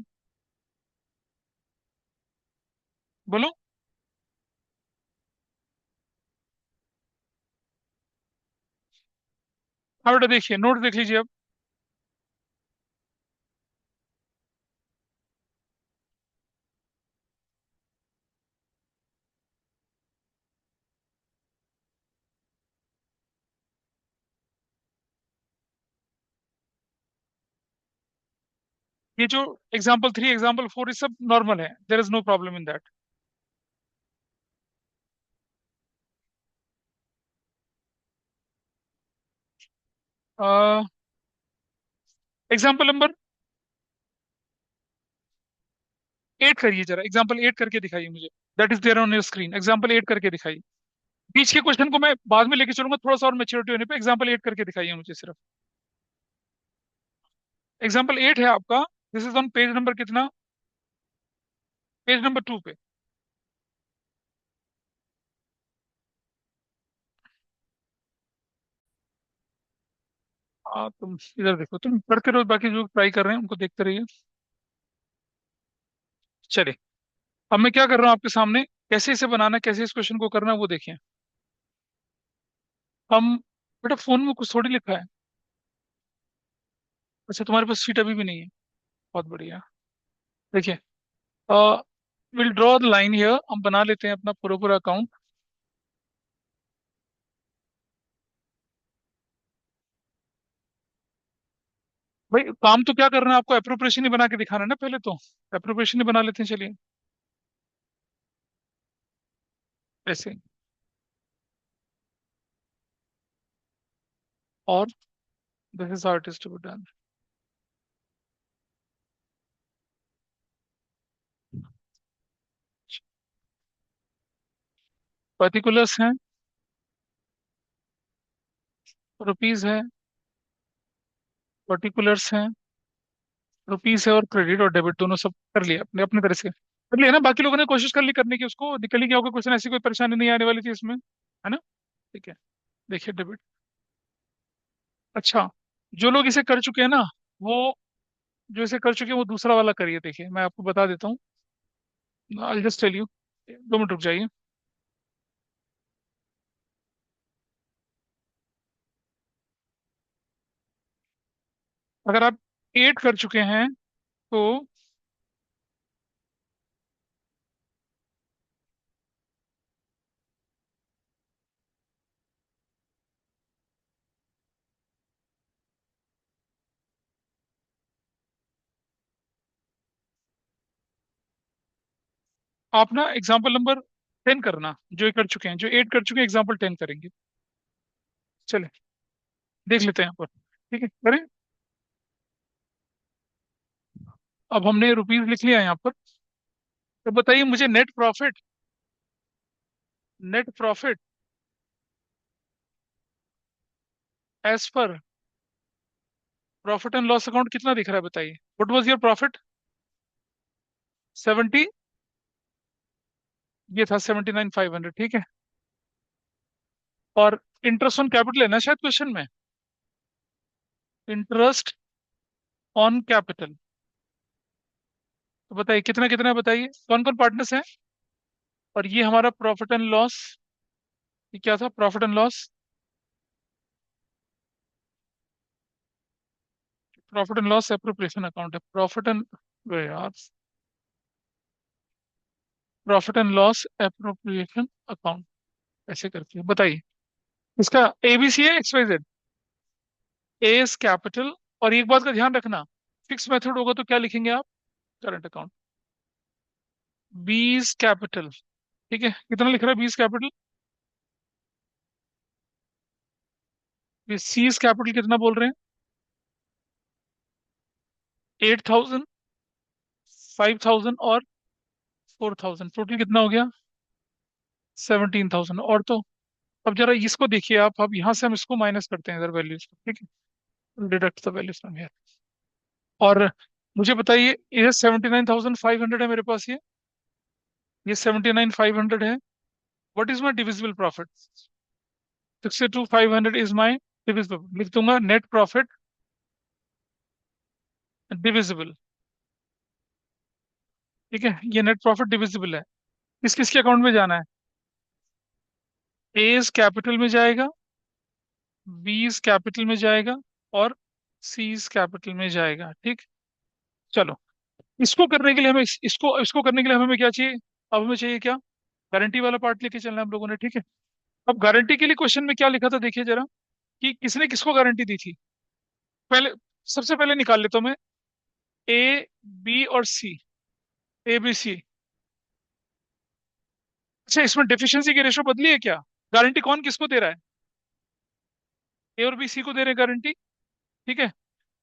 बोलो। हाँ बेटा, देखिए नोट देख लीजिए अब। ये जो एग्जाम्पल 3 एग्जाम्पल 4 ये सब नॉर्मल है, there is no problem in that. Example number 8 करिए जरा, एग्जाम्पल 8 करके दिखाइए मुझे। That is there on your screen, example 8 करके दिखाइए। बीच के क्वेश्चन को मैं बाद में लेके चलूंगा, थोड़ा सा और मेच्योरिटी होने पे। एग्जाम्पल 8 करके दिखाइए मुझे सिर्फ। एग्जाम्पल 8 है आपका। This is on page number कितना? पेज नंबर 2 पे। हाँ, तुम इधर देखो, तुम पढ़ते रहो, बाकी जो ट्राई कर रहे हैं उनको देखते रहिए। चलिए, अब मैं क्या कर रहा हूँ आपके सामने, कैसे इसे बनाना है, कैसे इस क्वेश्चन को करना है वो देखिए। हम, बेटा फोन में कुछ थोड़ी लिखा है। अच्छा, तुम्हारे पास शीट अभी भी नहीं है? बहुत बढ़िया। देखिए, will draw the line here, हम बना लेते हैं अपना पूरा पूरा अकाउंट। भाई काम तो क्या करना है आपको, अप्रोप्रिएशन ही बना के दिखाना है ना, पहले तो अप्रोप्रिएशन ही बना लेते हैं, चलिए ऐसे। और this is how it is to be done. Particulars हैं, रुपीज है, पर्टिकुलर्स हैं, रुपीज है, और क्रेडिट और डेबिट दोनों सब कर लिया अपने अपने तरह से कर लिया ना। बाकी लोगों ने कोशिश कर ली करने की, उसको निकल ही गया होगा क्वेश्चन, ऐसी कोई परेशानी नहीं आने वाली थी इसमें, है ना। ठीक है, देखिए डेबिट। अच्छा, जो लोग इसे कर चुके हैं ना, वो जो इसे कर चुके हैं वो दूसरा वाला करिए, देखिए मैं आपको बता देता हूँ। I just tell you, 2 minute रुक जाइए। अगर आप 8 कर चुके हैं तो आप ना एग्जाम्पल नंबर 10 करना, जो ये कर चुके हैं, जो 8 कर चुके हैं एग्जाम्पल 10 करेंगे। चले देख लेते हैं यहाँ पर, ठीक है करें। अब हमने रुपीज लिख लिया यहाँ पर। तो बताइए मुझे net profit, net profit as per profit and loss account कितना दिख रहा है, बताइए व्हाट वाज योर प्रॉफिट। 70, ये था 79,500, ठीक है। और इंटरेस्ट ऑन कैपिटल है ना शायद क्वेश्चन में, इंटरेस्ट ऑन कैपिटल। तो बताइए कितना कितना है, बताइए कौन कौन पार्टनर्स हैं। और ये हमारा प्रॉफिट एंड लॉस, ये क्या था, profit and loss, profit and loss appropriation account है, प्रॉफिट एंड, यार, profit and loss appropriation account, ऐसे करके बताइए। इसका एबीसी है, XYZ, ए इज कैपिटल। और एक बात का ध्यान रखना, फिक्स मेथड होगा तो क्या लिखेंगे आप, current account. B is capital, ठीक है, कितना लिख रहा है B is capital. C is capital कितना बोल रहे हैं, 8,000, 5,000 और 4,000, टोटल कितना हो गया, 17,000। और तो अब जरा इसको देखिए आप, अब यहाँ से हम इसको माइनस करते हैं इधर वैल्यूज को, ठीक है, deduct the values from here. और मुझे बताइए, ये 79,500 है मेरे पास, ये 79,500 है। What is my divisible profit, 62,500 is my divisible, लिख दूंगा नेट प्रॉफिट डिविजिबल, ठीक है, ये नेट प्रॉफिट डिविजिबल है। किस किस के अकाउंट में जाना है, ए इज कैपिटल में जाएगा, बी इज कैपिटल में जाएगा, और सी इज कैपिटल में जाएगा, ठीक। चलो, इसको करने के लिए हमें इसको इसको करने के लिए हमें क्या चाहिए, अब हमें चाहिए क्या, गारंटी वाला पार्ट लेके चलना है हम लोगों ने, ठीक है। अब गारंटी के लिए क्वेश्चन में क्या लिखा था देखिए जरा, कि किसने किसको गारंटी दी थी। पहले, सबसे पहले निकाल लेता हूं मैं, ए, बी और सी, ए बी सी। अच्छा, इसमें डेफिशिएंसी की रेशो बदली है क्या, गारंटी कौन किसको दे रहा है, ए और बी सी को दे रहे हैं गारंटी, ठीक है।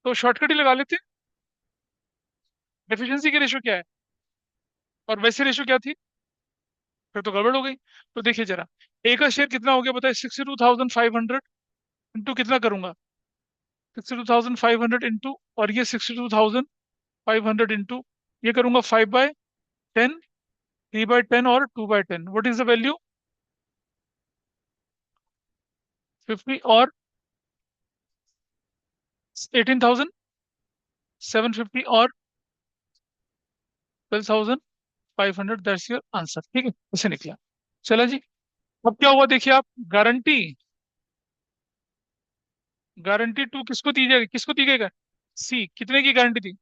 तो शॉर्टकट ही लगा लेते हैं, डेफिशिएंसी की रेशो क्या है, और वैसे रेशो क्या थी, फिर तो गड़बड़ हो गई। तो देखिए जरा, ए का शेयर कितना हो गया बताइए, 62,500 इंटू कितना करूंगा, 62,500 इंटू, और ये 62,500 इंटू, ये करूंगा 5/10, 3/10 और 2/10, व्हाट इज द वैल्यू, 50 और 18,750 और 12,500, दैट्स योर आंसर, ठीक है, इसे निकला। चला जी। अब क्या हुआ देखिए आप, गारंटी, गारंटी टू किसको दी जाएगी, किसको दी गई, सी, कितने की गारंटी थी,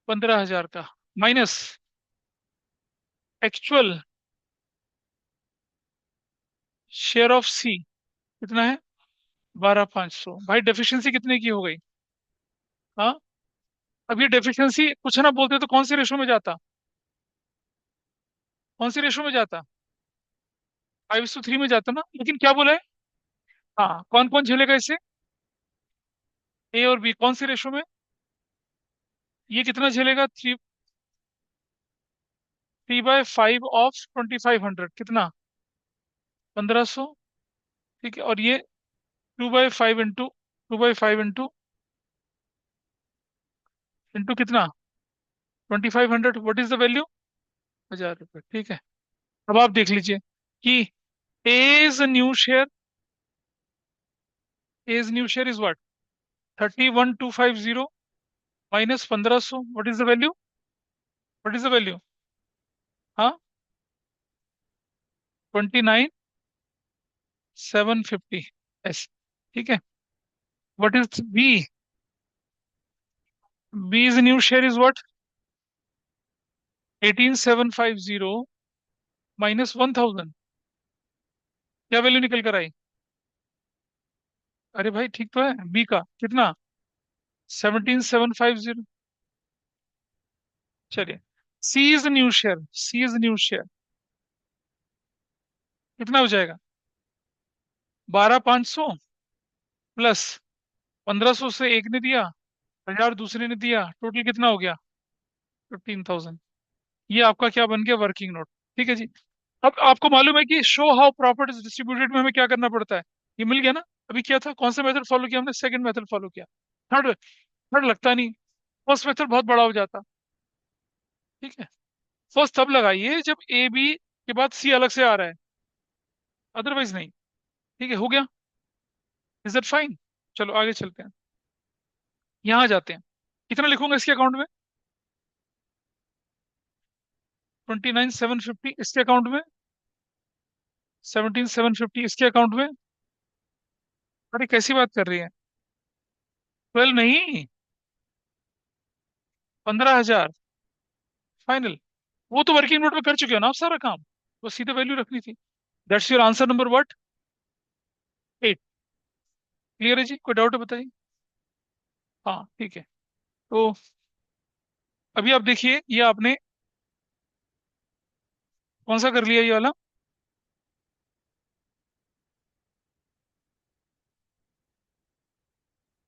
15,000 का, माइनस एक्चुअल शेयर ऑफ सी कितना है? 12,500। भाई डेफिशिएंसी कितने की हो गई? हाँ, अब ये डेफिशिएंसी कुछ ना बोलते तो कौन सी रेशो में जाता? कौन सी रेशो में जाता? 5:3 में जाता ना, लेकिन क्या बोला है? हाँ, कौन कौन झेलेगा इसे? ए और बी कौन सी रेशो में? ये कितना झेलेगा? 3/5 ऑफ 2,500 कितना? 1,500। ठीक है, और ये 2/5 इंटू 2/5 इंटू इंटू कितना? 2,500। What is the value? 1,000 रुपये। ठीक है, अब आप देख लीजिए कि A's new share, A's new share is what? 31,250 minus 1,500। What is the value? What is the value? हाँ, 29,750 एस। ठीक है, what is B? B is new share is what? 18,750 minus 1,000। क्या वैल्यू निकल कर आई? अरे भाई ठीक तो है, बी का कितना? 17,750। चलिए, C is new share, C is new share कितना हो जाएगा? 12,500 प्लस 1,500 से एक ने दिया, 1,000 दूसरे ने दिया, टोटल कितना हो गया? 15,000। ये आपका क्या बन गया? Working note. ठीक है जी। अब आपको मालूम है कि show how profit is distributed में हमें क्या करना पड़ता है? ये मिल गया ना? अभी क्या था, कौन सा मेथड फॉलो किया हमने? सेकंड मेथड फॉलो किया। थर्ड, थर्ड लगता नहीं। फर्स्ट मेथड बहुत बड़ा हो जाता। ठीक है, फर्स्ट तब लगाइए जब ए बी के बाद सी अलग से आ रहा है, अदरवाइज नहीं। ठीक है, हो गया। Is that fine? चलो आगे चलते हैं, यहाँ जाते हैं। कितना लिखूंगा इसके अकाउंट में? 29,750 इसके अकाउंट में, 17,750 इसके अकाउंट में। अरे कैसी बात कर रही है? 12 नहीं, 15,000 फाइनल। वो तो वर्किंग नोट में कर चुके हो ना आप सारा काम, वो सीधे वैल्यू रखनी थी। That's your answer number what? 8। Clear है जी? कोई डाउट है बताइए। हाँ ठीक है, तो अभी आप देखिए ये आपने कौन सा कर लिया ये वाला?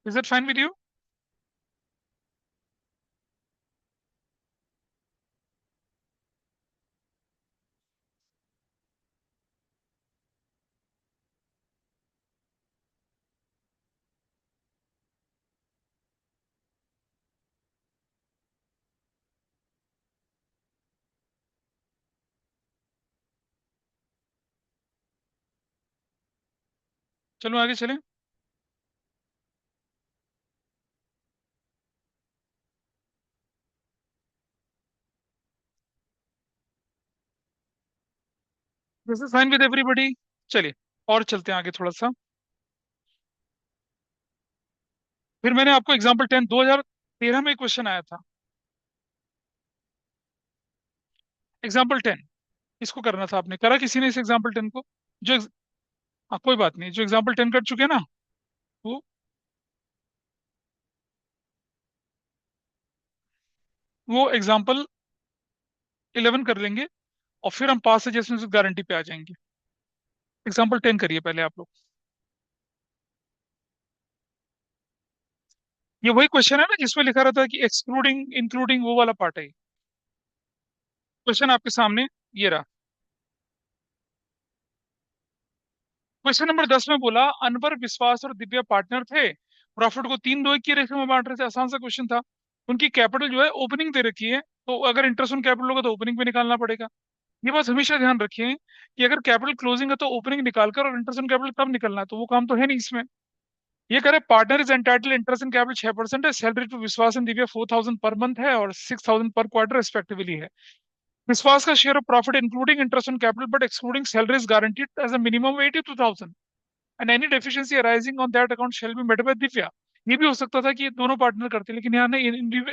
Is that fine with you? चलो आगे चलें। This is fine with everybody. चलिए और चलते हैं आगे थोड़ा सा। फिर मैंने आपको एग्जाम्पल 10 2013 में एक क्वेश्चन आया था, एग्जाम्पल 10। इसको करना था, आपने करा किसी ने इस एग्जाम्पल 10 को? जो हाँ कोई बात नहीं, जो एग्जाम्पल 10 कर चुके हैं ना, वो वो एग्जाम्पल 11 कर लेंगे, और फिर हम पास सजेशन से गारंटी पे आ जाएंगे। एग्जाम्पल 10 करिए पहले आप लोग। ये वही क्वेश्चन है ना जिसमें लिखा रहता है कि एक्सक्लूडिंग इंक्लूडिंग, वो वाला पार्ट है। क्वेश्चन आपके सामने ये रहा। क्वेश्चन नंबर 10 में बोला, अनवर, विश्वास और दिव्या पार्टनर थे, प्रॉफिट को 3-2 की रेशो में बांट रहे थे। आसान सा क्वेश्चन था। उनकी कैपिटल जो है ओपनिंग दे रखी है, तो अगर इंटरेस्ट ऑन कैपिटल होगा तो ओपनिंग पे निकालना पड़ेगा। ये बात हमेशा ध्यान रखिए कि अगर कैपिटल क्लोजिंग है तो ओपनिंग निकालकर और इंटरेस्ट ऑन कैपिटल तब निकलना है, तो वो काम तो है नहीं इसमें। ये करे, partner is entitle interest in capital 6% है, salary to Vishwas and Divya 4,000 per month है और 6,000 पर क्वार्टर रिस्पेक्टिवली है। विश्वास का share of profit including interest on capital but excluding salary is guaranteed as a minimum 82,000 and any deficiency arising on that account shall be met by Divya. ये भी हो सकता था कि ये दोनों पार्टनर करते, लेकिन यहाँ ने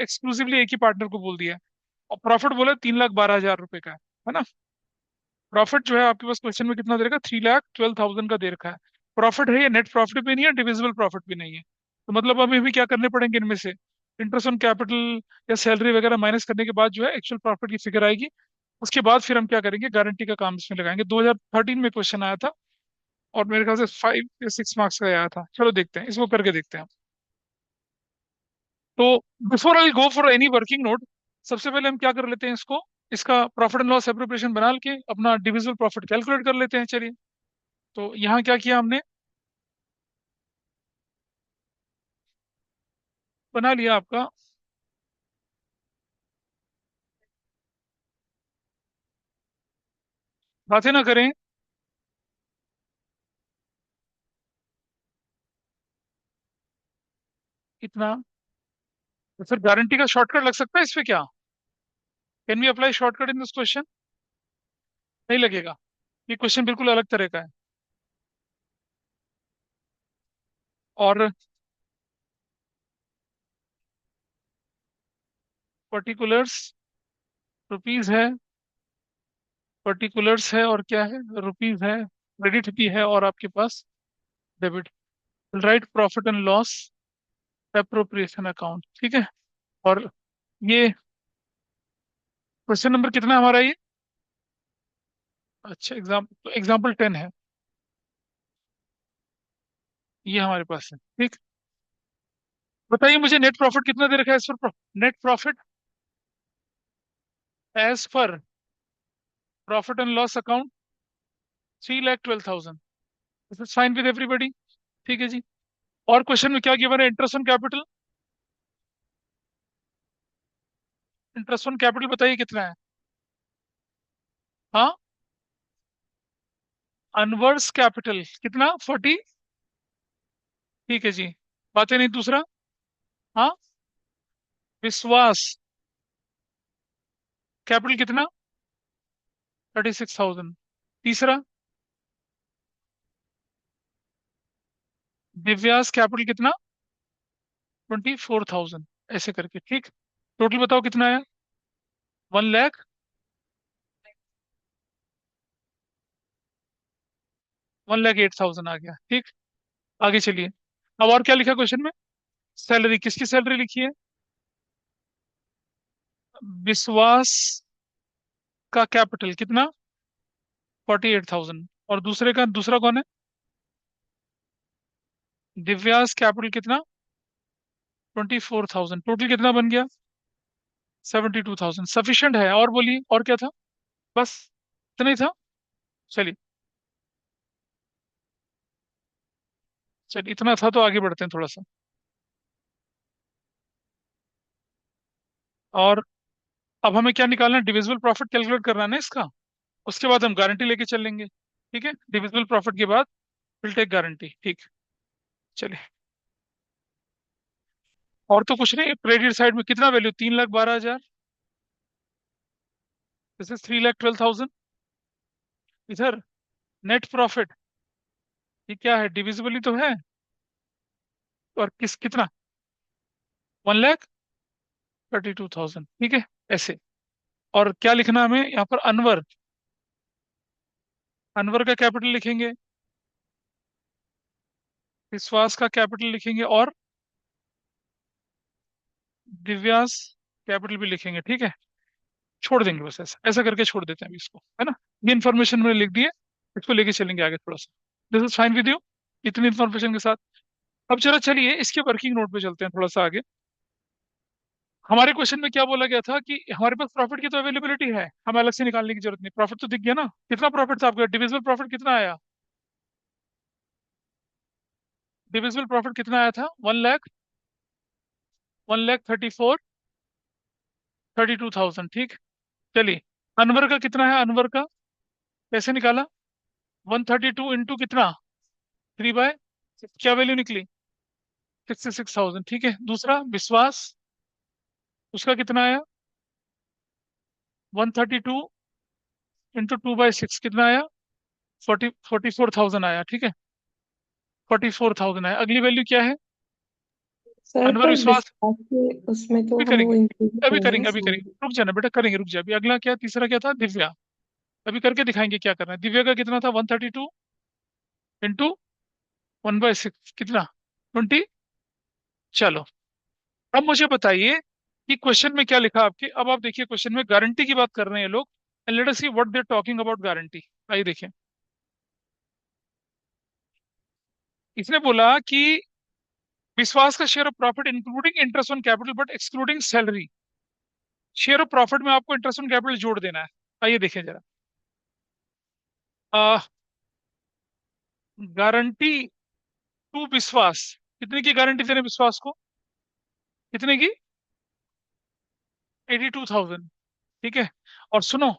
एक्सक्लूसिवली एक ही पार्टनर को बोल दिया है। और प्रॉफिट बोला 3,12,000 रुपए का है। है ना। प्रॉफिट जो है आपके पास क्वेश्चन में कितना दे रखा है, 3,12,000 का दे रखा है। प्रॉफिट है, ये नेट प्रॉफिट भी नहीं है, डिविजिबल प्रॉफिट भी नहीं है। तो मतलब हमें भी क्या करने पड़ेंगे इनमें से, इंटरेस्ट ऑन कैपिटल या सैलरी वगैरह माइनस करने के बाद जो है एक्चुअल प्रॉफिट की फिगर आएगी। उसके बाद फिर हम क्या करेंगे, गारंटी का काम इसमें लगाएंगे। 2013 में क्वेश्चन आया था, और मेरे ख्याल से 5 या 6 मार्क्स का आया था। चलो देखते हैं, इसको करके देखते हैं। तो before I go for any working note, सबसे पहले हम क्या कर लेते हैं, इसको, इसका प्रॉफिट एंड लॉस एप्रोप्रिएशन बना के अपना डिविजिबल प्रॉफिट कैलकुलेट कर लेते हैं। चलिए, तो यहाँ क्या किया हमने, बना लिया आपका, बातें ना करें इतना। तो फिर गारंटी का शॉर्टकट लग सकता है इस पे क्या, can we apply shortcut in this question? नहीं लगेगा, ये क्वेश्चन बिल्कुल अलग तरह का है। और पर्टिकुलर्स रुपीज है, पर्टिकुलर्स है, और क्या है, रुपीज है, क्रेडिट भी है, और आपके पास debit. Right profit and loss appropriation account, ठीक है। और ये क्वेश्चन नंबर कितना है हमारा ये, अच्छा एग्जाम्पल 10 है, ये हमारे पास है, ठीक। बताइए मुझे नेट प्रॉफिट कितना दे रखा है इस पर, net profit as per profit and loss account 3,12,000। This is fine with everybody, ठीक है जी। और क्वेश्चन में क्या गिवन है, interest on capital, interest on capital बताइए कितना है। हाँ, अनवर्स कैपिटल कितना, 40, ठीक है जी। बातें नहीं, दूसरा, हाँ, विश्वास कैपिटल कितना, 36,000। तीसरा, दिव्यास कैपिटल कितना, 24,000, ऐसे करके, ठीक। टोटल बताओ कितना है, 1 लाख, 1,08,000 आ गया, ठीक। आगे चलिए, अब और क्या लिखा क्वेश्चन में, सैलरी, किसकी सैलरी लिखी है, विश्वास का कैपिटल कितना, 48,000। और दूसरे का, दूसरा कौन है, दिव्यास कैपिटल कितना, 24,000। टोटल कितना बन गया, 72,000। सफिशियंट है, और बोलिए और क्या था, बस इतना ही था। चलिए, चलिए इतना था, तो आगे बढ़ते हैं थोड़ा सा। और अब हमें क्या निकालना है, डिविजिबल प्रॉफिट कैलकुलेट करना है ना इसका। उसके बाद हम गारंटी लेके चलेंगे, ठीक है। डिविजिबल प्रॉफिट के बाद विल टेक गारंटी, ठीक। चलिए, और तो कुछ नहीं, क्रेडिट साइड में कितना वैल्यू, 3,12,000, दिस इज 3,12,000। इधर नेट प्रॉफिट, ये क्या है, डिविजिबल ही तो है, और किस कितना, 1,32,000, ठीक है, ऐसे। और क्या लिखना है हमें यहाँ पर, अनवर, अनवर का कैपिटल लिखेंगे, विश्वास का कैपिटल लिखेंगे, और दिव्यास कैपिटल भी लिखेंगे, ठीक है। छोड़ देंगे बस, ऐसा ऐसा करके छोड़ देते हैं अभी इसको, है ना। ये इन्फॉर्मेशन मैंने लिख दी है, इसको लेके चलेंगे आगे थोड़ा सा। This is fine with you, इतनी इन्फॉर्मेशन के साथ। अब जरा चलिए इसके वर्किंग नोट पे चलते हैं थोड़ा सा आगे। हमारे क्वेश्चन में क्या बोला गया था कि हमारे पास प्रॉफिट की तो अवेलेबिलिटी है, हमें अलग से निकालने की जरूरत नहीं, प्रॉफिट तो दिख गया ना। कितना प्रॉफिट था आपका, डिविजिबल प्रॉफिट कितना आया, डिविजिबल प्रॉफिट कितना आया था, 1 लाख, 1,34,32,000, ठीक। चलिए, अनवर का कितना है, अनवर का कैसे निकाला, 132 इंटू कितना, 3/, क्या वैल्यू निकली, 66,000, ठीक है। दूसरा विश्वास, उसका कितना आया, 132 इंटू 2/6 कितना आया, 44,000 आया, ठीक है। 44,000 आया। अगली वैल्यू क्या है, सर अनवर पर विश्वास, विश्वास के उसमें तो अभी हम वो करेंगे, इंक्लूड अभी करेंगे ना करेंगे, अभी इसमें। करेंगे, रुक जाना बेटा, करेंगे, रुक जा। अभी अगला क्या, तीसरा क्या था, दिव्या, अभी करके दिखाएंगे क्या करना है। दिव्या का कितना था, 132 इंटू 1/6 कितना, 20। चलो, अब मुझे बताइए कि क्वेश्चन में क्या लिखा आपके। अब आप देखिए, क्वेश्चन में गारंटी की बात कर रहे हैं ये लोग, and let us see what they are talking about guarantee. आइए देखें। इसने बोला कि विश्वास का share of profit including interest on capital but excluding salary. Share of profit में आपको इंटरेस्ट ऑन कैपिटल जोड़ देना है। आइए देखें जरा। गारंटी टू विश्वास, कितने की गारंटी दे रहे हैं विश्वास को, कितने की, 82,000। ठीक है। और सुनो,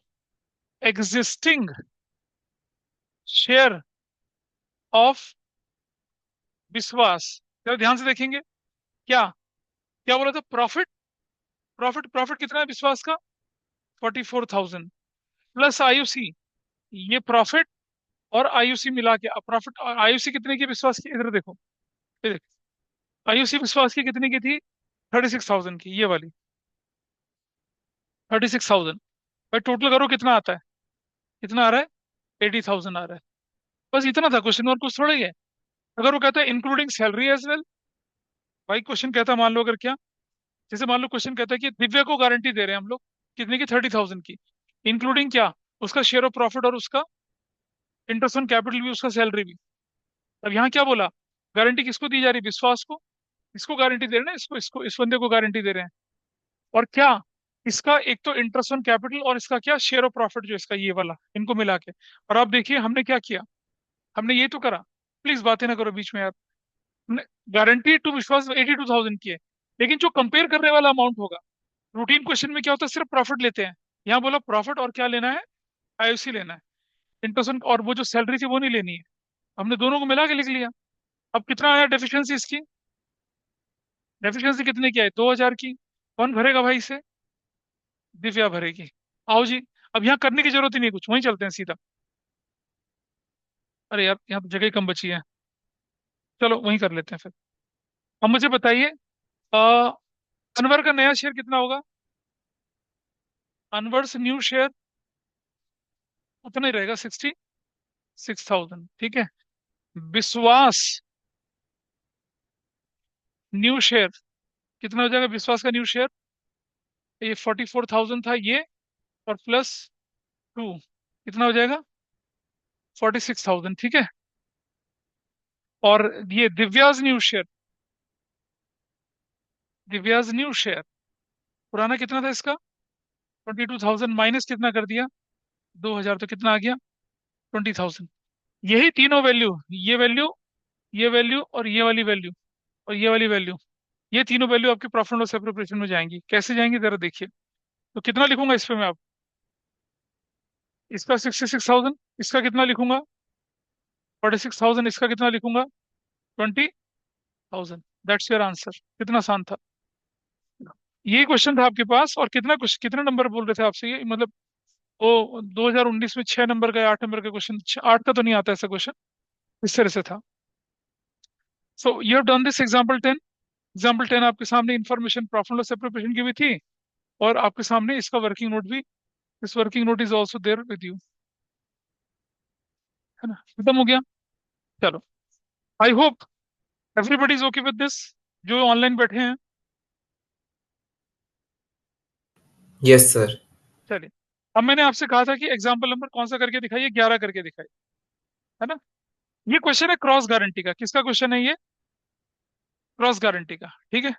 एग्जिस्टिंग शेयर ऑफ विश्वास, जरा ध्यान से देखेंगे। क्या क्या बोला था, प्रॉफिट, प्रॉफिट कितना है विश्वास का, 44,000 प्लस आयुसी। ये प्रॉफिट और आयुसी मिला के, प्रॉफिट और आयुसी कितने की विश्वास की, इधर देखो, ये देखो। आयुसी विश्वास की कितने की थी, 36,000 की, ये वाली 36,000। भाई टोटल करो कितना आता है, कितना आ रहा है, 80,000 आ रहा है। बस इतना था क्वेश्चन, और कुछ थोड़ा ही है। अगर वो कहता है इंक्लूडिंग सैलरी एज वेल, भाई क्वेश्चन कहता है, मान लो अगर क्या, जैसे मान लो क्वेश्चन कहता है कि दिव्या को गारंटी दे रहे हैं हम लोग, कितने की, 30,000 की, इंक्लूडिंग क्या, उसका शेयर ऑफ प्रॉफिट और उसका इंटरेस्ट ऑन कैपिटल भी, उसका सैलरी भी। अब यहाँ क्या बोला, गारंटी किसको दी जा रही है, विश्वास को। इसको गारंटी दे रहे हैं ना, इसको इसको इस बंदे को गारंटी दे रहे हैं। और क्या, इसका एक तो इंटरेस्ट ऑन कैपिटल और इसका क्या, शेयर ऑफ प्रॉफिट जो इसका ये वाला, इनको मिला के। और आप देखिए हमने क्या किया, हमने ये तो करा, प्लीज बातें ना करो बीच में यार। हमने गारंटी टू विश्वास 82,000 की है, लेकिन जो कंपेयर करने वाला अमाउंट होगा, रूटीन क्वेश्चन में क्या होता है, सिर्फ प्रॉफिट लेते हैं। यहाँ बोला प्रॉफिट और क्या लेना है, आईओसी लेना है, इंटरेस्ट और वो जो सैलरी थी वो नहीं लेनी है। हमने दोनों को मिला के लिख लिया। अब कितना आया डेफिशिएंसी इसकी, डेफिशिएंसी कितने की आई, 2,000 की। कौन भरेगा भाई इसे, दिव्या भरेगी। आओ जी, अब यहाँ करने की जरूरत ही नहीं कुछ, वहीं चलते हैं सीधा। अरे यार यहाँ तो जगह ही कम बची है, चलो वहीं कर लेते हैं फिर। अब मुझे बताइए, अ, अनवर का नया शेयर कितना होगा, अनवर्स न्यू शेयर उतना ही रहेगा, 66,000। ठीक है। विश्वास न्यू शेयर कितना हो जाएगा, विश्वास का न्यू शेयर, ये 44,000 था ये, और प्लस 2 कितना हो जाएगा, 46,000। ठीक है। और ये Divya's new share, Divya's new share पुराना कितना था इसका, 22,000 माइनस कितना कर दिया, 2,000, तो कितना आ गया, 20,000। यही तीनों वैल्यू, ये वैल्यू, ये वैल्यू और ये वाली वैल्यू और ये वाली वैल्यू, ये तीनों वैल्यू आपके प्रॉफिट एंड लॉस प्रिपरेशन में जाएंगी। कैसे जाएंगी जरा देखिए। तो कितना लिखूंगा इस पे मैं, आप इसका 66,000, इसका कितना लिखूंगा, 46,000, इसका कितना लिखूंगा, 20,000। That's your answer. कितना आसान था। यही क्वेश्चन था आपके पास, और कितना कुछ, कितना नंबर बोल रहे थे आपसे ये, मतलब वो 2019 में 6 नंबर का या 8 नंबर का क्वेश्चन, 8 का तो नहीं आता ऐसा क्वेश्चन, इस तरह से था। So you have done this example 10। Example 10 आपके सामने information profit and loss preparation की हुई थी, और आपके सामने इसका वर्किंग नोट भी, this working note is also there with you, है ना, खत्म हो गया। चलो, I hope everybody is okay with this, जो ऑनलाइन बैठे हैं। Yes sir. चलिए, अब मैंने आपसे कहा था कि एग्जाम्पल नंबर कौन सा करके दिखाइए, 11 करके दिखाइए, है ना। ये क्वेश्चन है क्रॉस गारंटी का, किसका क्वेश्चन है ये, क्रॉस गारंटी का। ठीक है,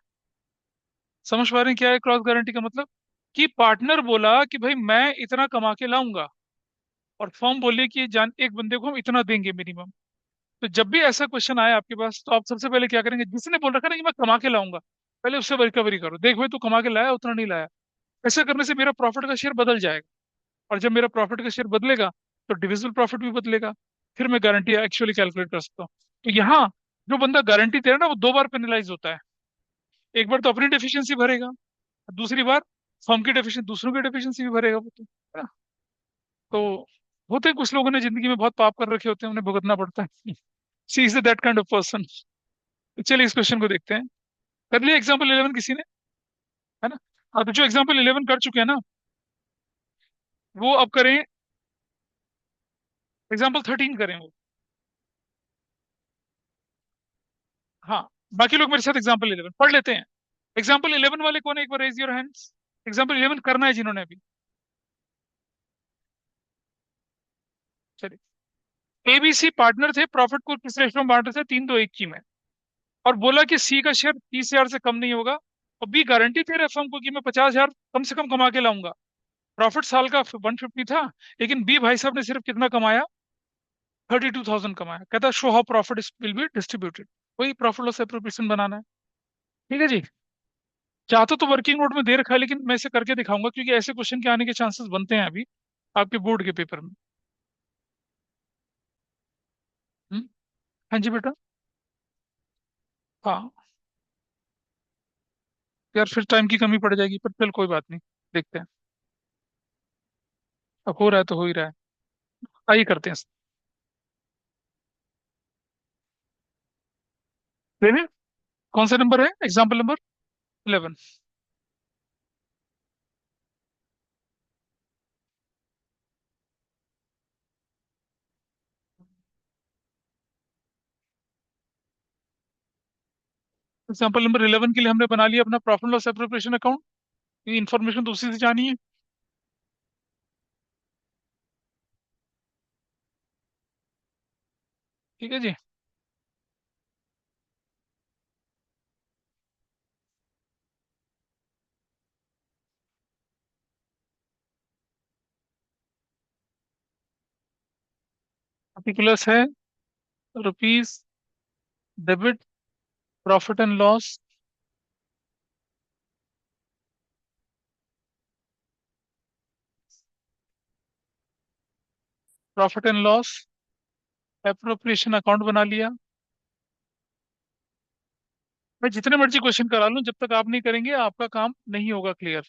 समझ पा रहे हैं क्या है क्रॉस गारंटी का मतलब, कि पार्टनर बोला कि भाई मैं इतना कमा के लाऊंगा, और फर्म बोले कि जान एक बंदे को हम इतना देंगे मिनिमम। तो जब भी ऐसा क्वेश्चन आए आपके पास, तो आप सबसे पहले क्या करेंगे, जिसने बोल रखा ना कि मैं कमा के लाऊंगा, पहले उससे रिकवरी करो, देख भाई तू कमा के लाया उतना नहीं लाया। ऐसा करने से मेरा प्रॉफिट का शेयर बदल जाएगा, और जब मेरा प्रॉफिट का शेयर बदलेगा, तो डिविजिबल प्रॉफिट भी बदलेगा, फिर मैं गारंटी एक्चुअली कैलकुलेट कर सकता हूँ। तो यहाँ जो बंदा गारंटी दे रहा है ना, वो दो बार पेनलाइज होता है। एक बार तो अपनी डेफिशिएंसी भरेगा, दूसरी बार फर्म की डेफिशिएंसी, दूसरों की डेफिशिएंसी भी भरेगा वो तो, है ना। तो होते हैं कुछ लोगों ने जिंदगी में बहुत पाप कर रखे होते हैं, उन्हें भुगतना पड़ता है। She is that kind of person. चलिए इस क्वेश्चन को देखते हैं। कर लिया एग्जाम्पल 11 किसी ने, है ना। अब जो एग्जाम्पल 11 कर चुके हैं ना, वो अब करें एग्जाम्पल 13 करें वो। हाँ, बाकी लोग मेरे साथ एग्जाम्पल 11 पढ़ लेते हैं। एग्जाम्पल 11 वाले कौन है, एक बार रेज योर हैंड्स। एग्जाम्पल 11 करना है जिन्होंने अभी। चलिए, एबीसी पार्टनर थे, प्रॉफिट को किस रेशो में बांट रहे थे, 3-2-1 की में। और बोला कि सी का शेयर 30,000 से कम नहीं होगा। और बी गारंटी दे रहा फर्म को कि मैं 50,000 कम से कम कमा के लाऊंगा। प्रॉफिट साल का 150 था, लेकिन बी भाई साहब ने सिर्फ कितना कमाया, 32,000 कमाया। कहता show how profit will be distributed. वही प्रॉफिट लॉस एप्रोप्रिएशन बनाना है। ठीक है जी। चाहते तो वर्किंग नोट में दे रखा है, लेकिन मैं इसे करके दिखाऊंगा क्योंकि ऐसे क्वेश्चन के आने के चांसेस बनते हैं अभी आपके बोर्ड के पेपर में। हम्म, हाँ जी बेटा। हाँ यार, फिर टाइम की कमी पड़ जाएगी, पर चल कोई बात नहीं, देखते हैं। अब हो रहा है तो हो ही रहा है। आइए करते हैं। देखिए, कौन सा नंबर है, एग्जाम्पल नंबर 11। एग्जाम्पल नंबर 11 के लिए हमने बना लिया अपना प्रॉफिट लॉस एप्रोप्रिएशन अकाउंट। ये इन्फॉर्मेशन तो उसी से जानी है। ठीक है जी। पर्टिकुलर्स है, rupees, debit, profit and loss, profit and loss appropriation account बना लिया। मैं जितने मर्जी क्वेश्चन करा लूं, जब तक आप नहीं करेंगे आपका काम नहीं होगा क्लियर।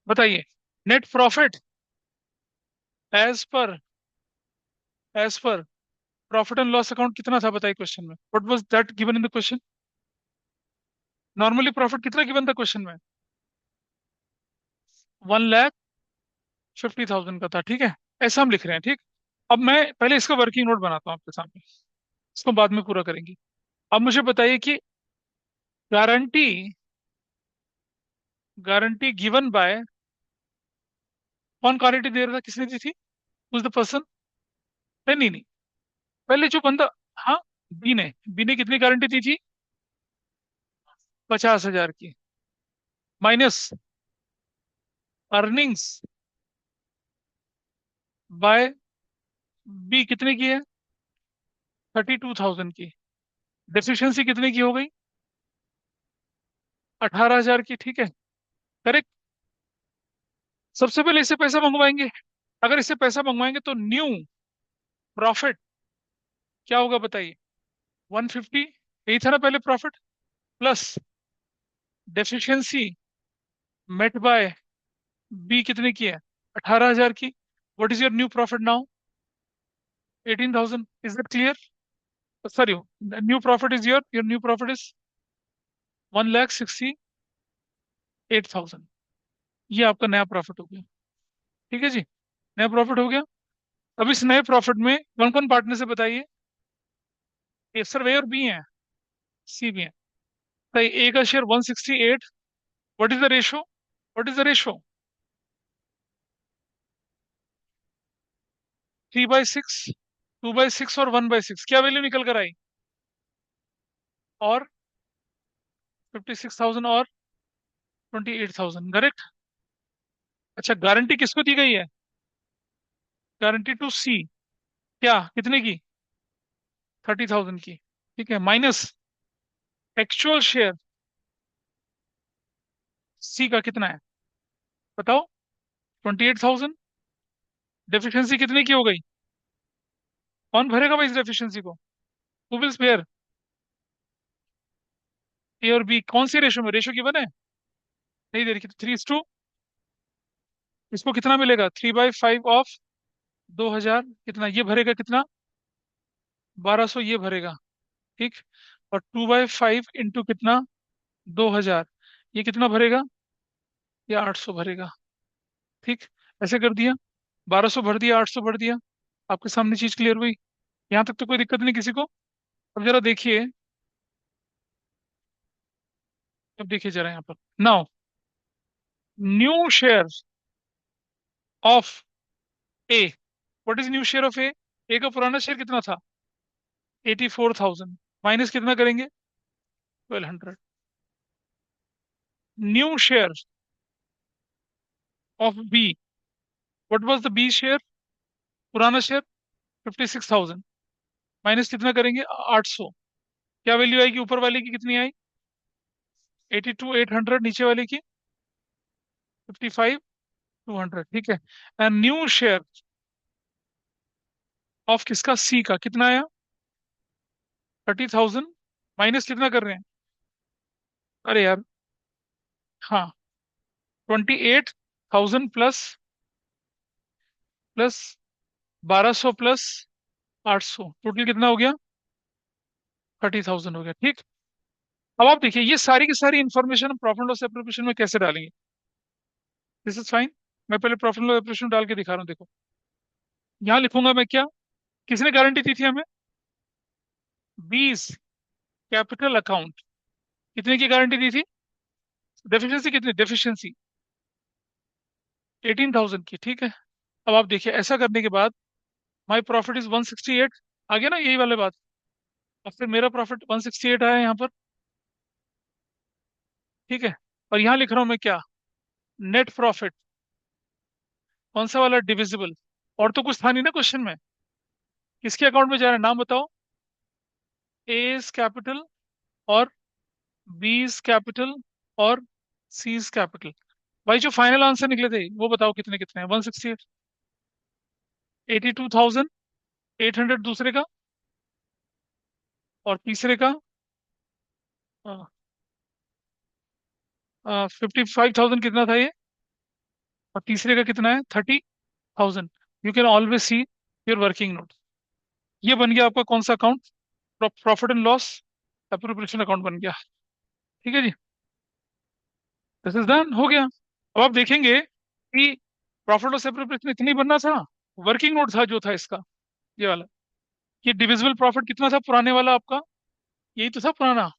बताइए, net profit as per profit and loss account कितना था, बताइए क्वेश्चन में, what was that given in the question. Normally profit कितना गिवन था क्वेश्चन में, 1,50,000 का था। ठीक है, ऐसा हम लिख रहे हैं। ठीक। अब मैं पहले इसका वर्किंग नोट बनाता हूँ आपके सामने, इसको बाद में पूरा करेंगे। अब मुझे बताइए कि गारंटी गारंटी गिवन बाय, कौन गारंटी दे रहा था, किसने दी थी, उस द पर्सन। नहीं नहीं नहीं, पहले जो बंदा, हाँ, बी ने कितनी गारंटी दी थी, 50,000 की, माइनस अर्निंग्स बाय बी कितने की है, 32,000 की। डेफिशिएंसी कितने की हो गई, 18,000 की। ठीक है, करेक्ट। सबसे पहले इससे पैसा मंगवाएंगे। अगर इससे पैसा मंगवाएंगे तो न्यू प्रॉफिट क्या होगा बताइए, 150, यही था ना पहले profit, plus deficiency met by B कितने की है, 18,000 की। What is your new profit now, 18,000। Is that clear? Sorry, new profit is your new profit is 1,68,000। ये आपका नया प्रॉफिट हो गया। ठीक है जी, नया प्रॉफिट हो गया। अब इस नए प्रॉफिट में कौन कौन पार्टनर से बताइए, ए सर, ए और बी है, सी भी है। तो ए का share 168। What is the ratio, what is the ratio, 3/6, 2/6 और 1/6। क्या वैल्यू निकल कर आई, और 56,000 और 28,000, करेक्ट। अच्छा, गारंटी किसको दी गई है, गारंटी टू सी, क्या कितने की, 30,000 की। ठीक है, माइनस एक्चुअल शेयर सी का कितना है, बताओ, 28,000। डेफिशिएंसी कितने की हो गई, कौन भरेगा भाई इस डेफिशिएंसी को, हु विल बेयर, ए और बी। कौन सी रेशो में, रेशो की बने, नहीं दे रखी तो 3:2। इसको कितना मिलेगा, 3/5 ऑफ 2,000, कितना ये भरेगा, कितना, 1,200 ये भरेगा। ठीक। और 2/5 इंटू कितना, 2,000, ये कितना भरेगा, ये 800 भरेगा। ठीक, ऐसे कर दिया, 1,200 भर दिया, 800 भर दिया। आपके सामने चीज क्लियर हुई? यहाँ तक तो कोई दिक्कत नहीं किसी को? अब जरा देखिए, अब देखिए जरा यहाँ पर now, new share of A. What is new share of A? A का पुराना शेयर कितना था? 84,000। माइनस कितना करेंगे? 1200। New share of B. What was the B share? पुराना शेयर 56,000। माइनस कितना करेंगे? 800। क्या वैल्यू आएगी ऊपर वाले की? कितनी आई? 82,800। नीचे वाले की 55,200। ठीक है। एंड न्यू शेयर ऑफ किसका? सी का कितना आया? 30,000। माइनस कितना कर रहे हैं? अरे यार, हाँ, 28,000 प्लस प्लस 1200 प्लस 800, टोटल कितना हो गया? 30,000 हो गया। ठीक। अब आप देखिए, ये सारी की सारी इंफॉर्मेशन हम प्रॉफिट लॉस एप्लीकेशन में कैसे डालेंगे? This is fine. मैं पहले प्रॉफिट लॉस एप्लीकेशन डाल के दिखा रहा हूँ, देखो। यहाँ लिखूंगा मैं क्या? किसने गारंटी दी थी हमें? 20 कैपिटल अकाउंट। कितने की गारंटी दी थी? डेफिशिएंसी कितनी? डेफिशिएंसी 18,000 की। ठीक है। अब आप देखिए, ऐसा करने के बाद माई प्रॉफिट इज 168। आ गया ना यही वाले बात? अब फिर मेरा प्रॉफिट 168 आया यहाँ पर। ठीक है। और यहाँ लिख रहा हूँ मैं क्या? Net profit. कौन सा वाला? डिविजिबल। और तो कुछ था नहीं ना क्वेश्चन में। किसके अकाउंट में जा रहा है? नाम बताओ। एस कैपिटल और बीस कैपिटल और सीज कैपिटल। भाई जो फाइनल आंसर निकले थे वो बताओ कितने कितने हैं? 168, 82,800 दूसरे का, और तीसरे का 55,000 कितना था ये? और तीसरे का कितना है? 30,000। You can always see your working note. ये बन गया आपका कौन सा account? Profit and loss appropriation account बन गया। ठीक है जी। दिस इज डन, हो गया। अब आप देखेंगे कि प्रॉफिट लॉस एप्रोप्रिएशन इतनी बनना था। वर्किंग नोट था जो था इसका, ये वाला। ये डिविजिबल प्रॉफिट कितना था पुराने वाला आपका? यही तो था पुराना।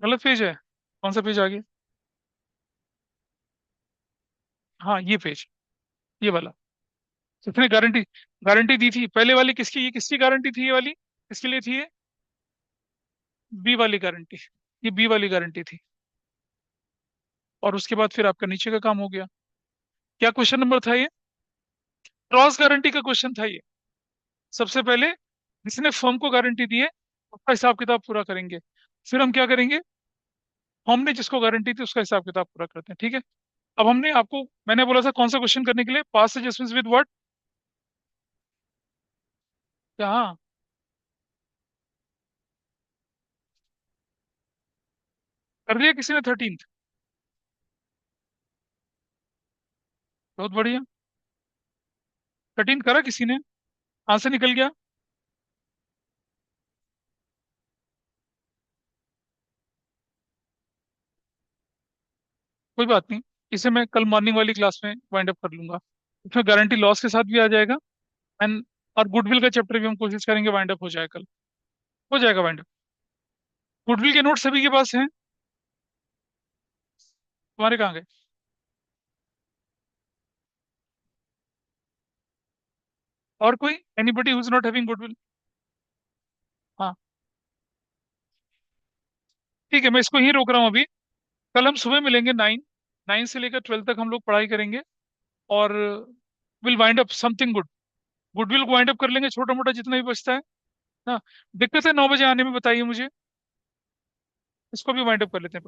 गलत पेज है। कौन सा पेज आ गया? हाँ, ये पेज, ये वाला। इसने गारंटी गारंटी दी थी पहले वाली किसकी? ये किसकी गारंटी थी ये वाली? किसके लिए थी ये? बी वाली गारंटी। ये बी वाली गारंटी थी। और उसके बाद फिर आपका नीचे का काम हो गया। क्या क्वेश्चन नंबर था ये? क्रॉस गारंटी का क्वेश्चन था ये। सबसे पहले जिसने फर्म को गारंटी दी है उसका हिसाब किताब पूरा करेंगे। फिर हम क्या करेंगे? हमने जिसको गारंटी थी उसका हिसाब किताब पूरा करते हैं। ठीक है। अब हमने आपको, मैंने बोला था कौन सा क्वेश्चन करने के लिए? Past adjustments with what? क्या? हाँ, कर दिया किसी ने 13th? बहुत बढ़िया। 13th करा किसी ने? आंसर निकल गया। कोई बात नहीं, इसे मैं कल मॉर्निंग वाली क्लास में वाइंड अप कर लूंगा। इसमें गारंटी लॉस के साथ भी आ जाएगा। एंड और गुडविल का चैप्टर भी हम कोशिश करेंगे वाइंड अप हो जाए कल। हो जाएगा वाइंड अप। गुडविल के नोट सभी के पास हैं? तुम्हारे कहाँ गए? और कोई? Anybody who is not having goodwill? हाँ, ठीक है, मैं इसको यहीं रोक रहा हूँ अभी। कल हम सुबह मिलेंगे 9 से लेकर 12 तक हम लोग पढ़ाई करेंगे। और will wind up something good. Goodwill को वाइंड अप कर लेंगे, छोटा मोटा जितना भी बचता है ना। दिक्कत है 9 बजे आने में, बताइए मुझे। इसको भी वाइंड अप कर लेते हैं।